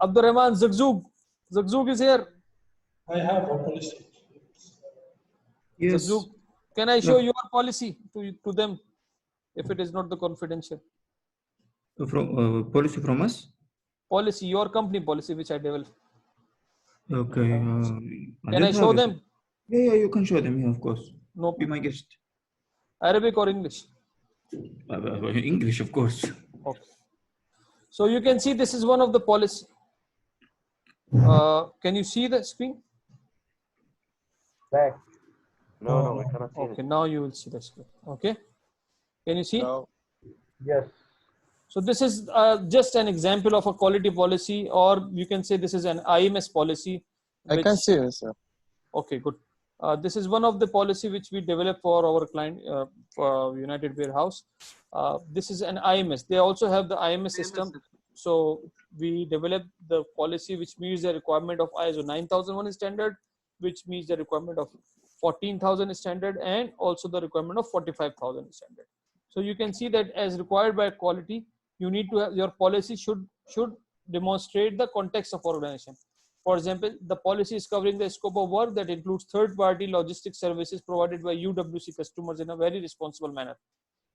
S4: Abdurrahman Zagzoog is here.
S3: I have a policy.
S4: Yes. Zagzoog, can I show your policy to them if it is not the confidential?
S10: From policy from us?
S4: Policy, your company policy, which I developed.
S10: Okay.
S4: Can I show them?
S10: Yeah, you can show them. Yeah, of course.
S4: No.
S10: Be my guest.
S4: Arabic or English?
S10: English, of course.
S4: Okay. So you can see this is one of the policy. Can you see the screen?
S8: Back.
S11: No, we cannot see
S4: Okay, now you will see the screen. Okay. Can you see?
S11: No.
S8: Yes.
S4: So this is just an example of a quality policy, or you can say this is an IMS policy.
S11: I can see it, sir.
S4: Okay, good. This is one of the policy which we develop for our client, for United Warehouse. This is an IMS. They also have the IMS system. So we developed the policy which meets the requirement of ISO 9001 standard, which meets the requirement of 14,000 standard, and also the requirement of 45,000 standard. So you can see that as required by quality, you need to have your policy should demonstrate the context of organization. For example, the policy is covering the scope of work that includes third-party logistics services provided by UWC customers in a very responsible manner,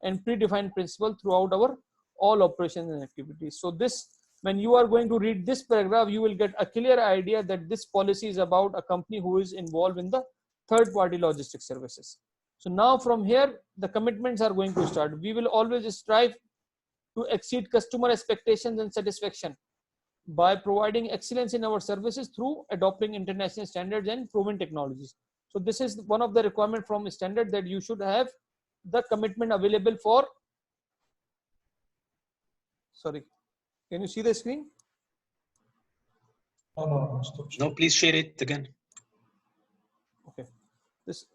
S4: and predefined principle throughout our all operations and activities. So this, when you are going to read this paragraph, you will get a clear idea that this policy is about a company who is involved in the third-party logistics services. So now from here, the commitments are going to start. We will always strive to exceed customer expectations and satisfaction by providing excellence in our services through adopting international standards and proven technologies. So this is one of the requirements from standard, that you should have the commitment available for, sorry, can you see the screen?
S7: No, please share it again.
S4: Okay. This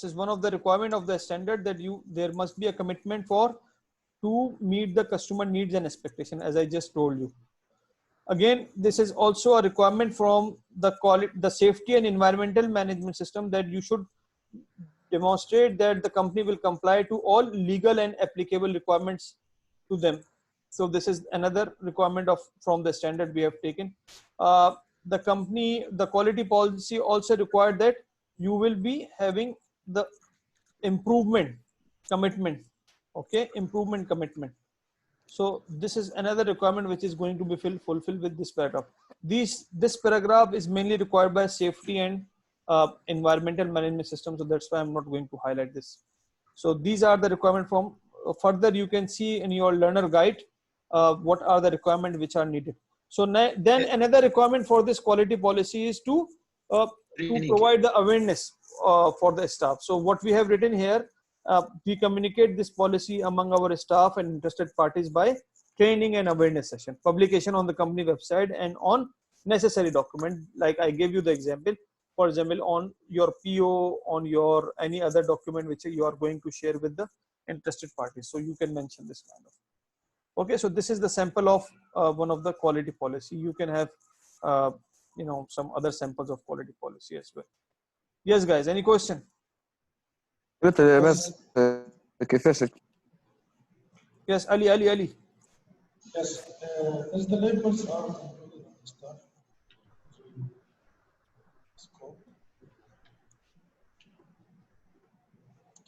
S4: is one of the requirement of the standard, that there must be a commitment for to meet the customer needs and expectation, as I just told you. Again, this is also a requirement from the safety and environmental management system, that you should demonstrate that the company will comply to all legal and applicable requirements to them. So this is another requirement from the standard we have taken. The quality policy also required that you will be having the improvement commitment. Okay, improvement commitment. So this is another requirement which is going to be fulfilled with this paragraph. This paragraph is mainly required by safety and environmental management system. So that's why I'm not going to highlight this. So these are the requirements from further. You can see in your learner guide what are the requirements which are needed. So then another requirement for this quality policy is to provide the awareness for the staff. So what we have written here, we communicate this policy among our staff and interested parties by training and awareness session, publication on the company website, and on necessary document. Like I gave you the example, for example, on your PO, on your any other document which you are going to share with the interested parties. So you can mention this kind of. Okay, so this is the sample of one of the quality policy. You can have, some other samples of quality policy as well. Yes, guys, any question?
S11: بس كيفاش
S4: Yes, Ali.
S3: Yes, as the labels are included in the staff scope.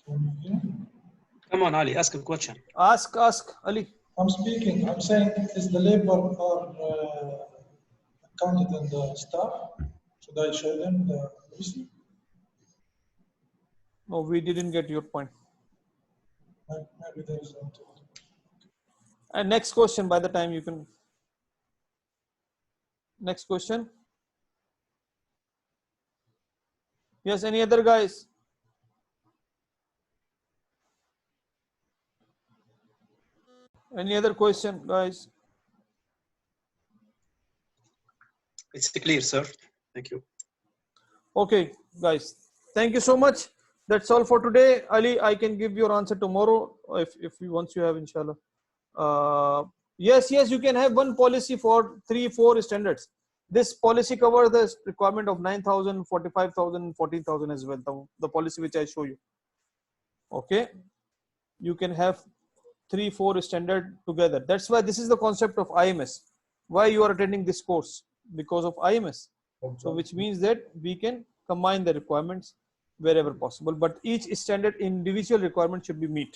S3: Can you hear?
S7: Come on, Ali, ask a question.
S4: Ask, Ali.
S3: I'm speaking. I'm saying, is the label are counted in the staff? Should I show them the policy?
S4: No, we didn't get your point.
S3: Maybe there is not.
S4: And next question, by the time you can. Next question. Yes, any other guys? Any other question, guys?
S7: It's clear, sir. Thank you.
S4: Okay, guys. Thank you so much. That's all for today. Ali, I can give your answer tomorrow if you once you have, inshallah. Yes, you can have one policy for 3-4 standards. This policy covers the requirement of 9,000, 45,000, 14,000 as well. The policy which I show you. Okay, you can have 3-4 standard together. That's why this is the concept of IMS. Why you are attending this course? Because of IMS. So which means that we can combine the requirements wherever possible, but each standard individual requirement should be met.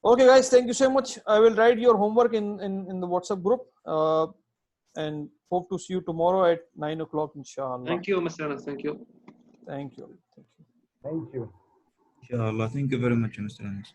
S4: Okay, guys, thank you so much. I will write your homework in the WhatsApp group, and hope to see you tomorrow at 9 o'clock, inshallah.
S5: Thank you, Mr. Anas. Thank you.
S4: Thank you. Thank you.
S8: Thank you.
S10: Inshallah. Thank you very much, Mr. Anas.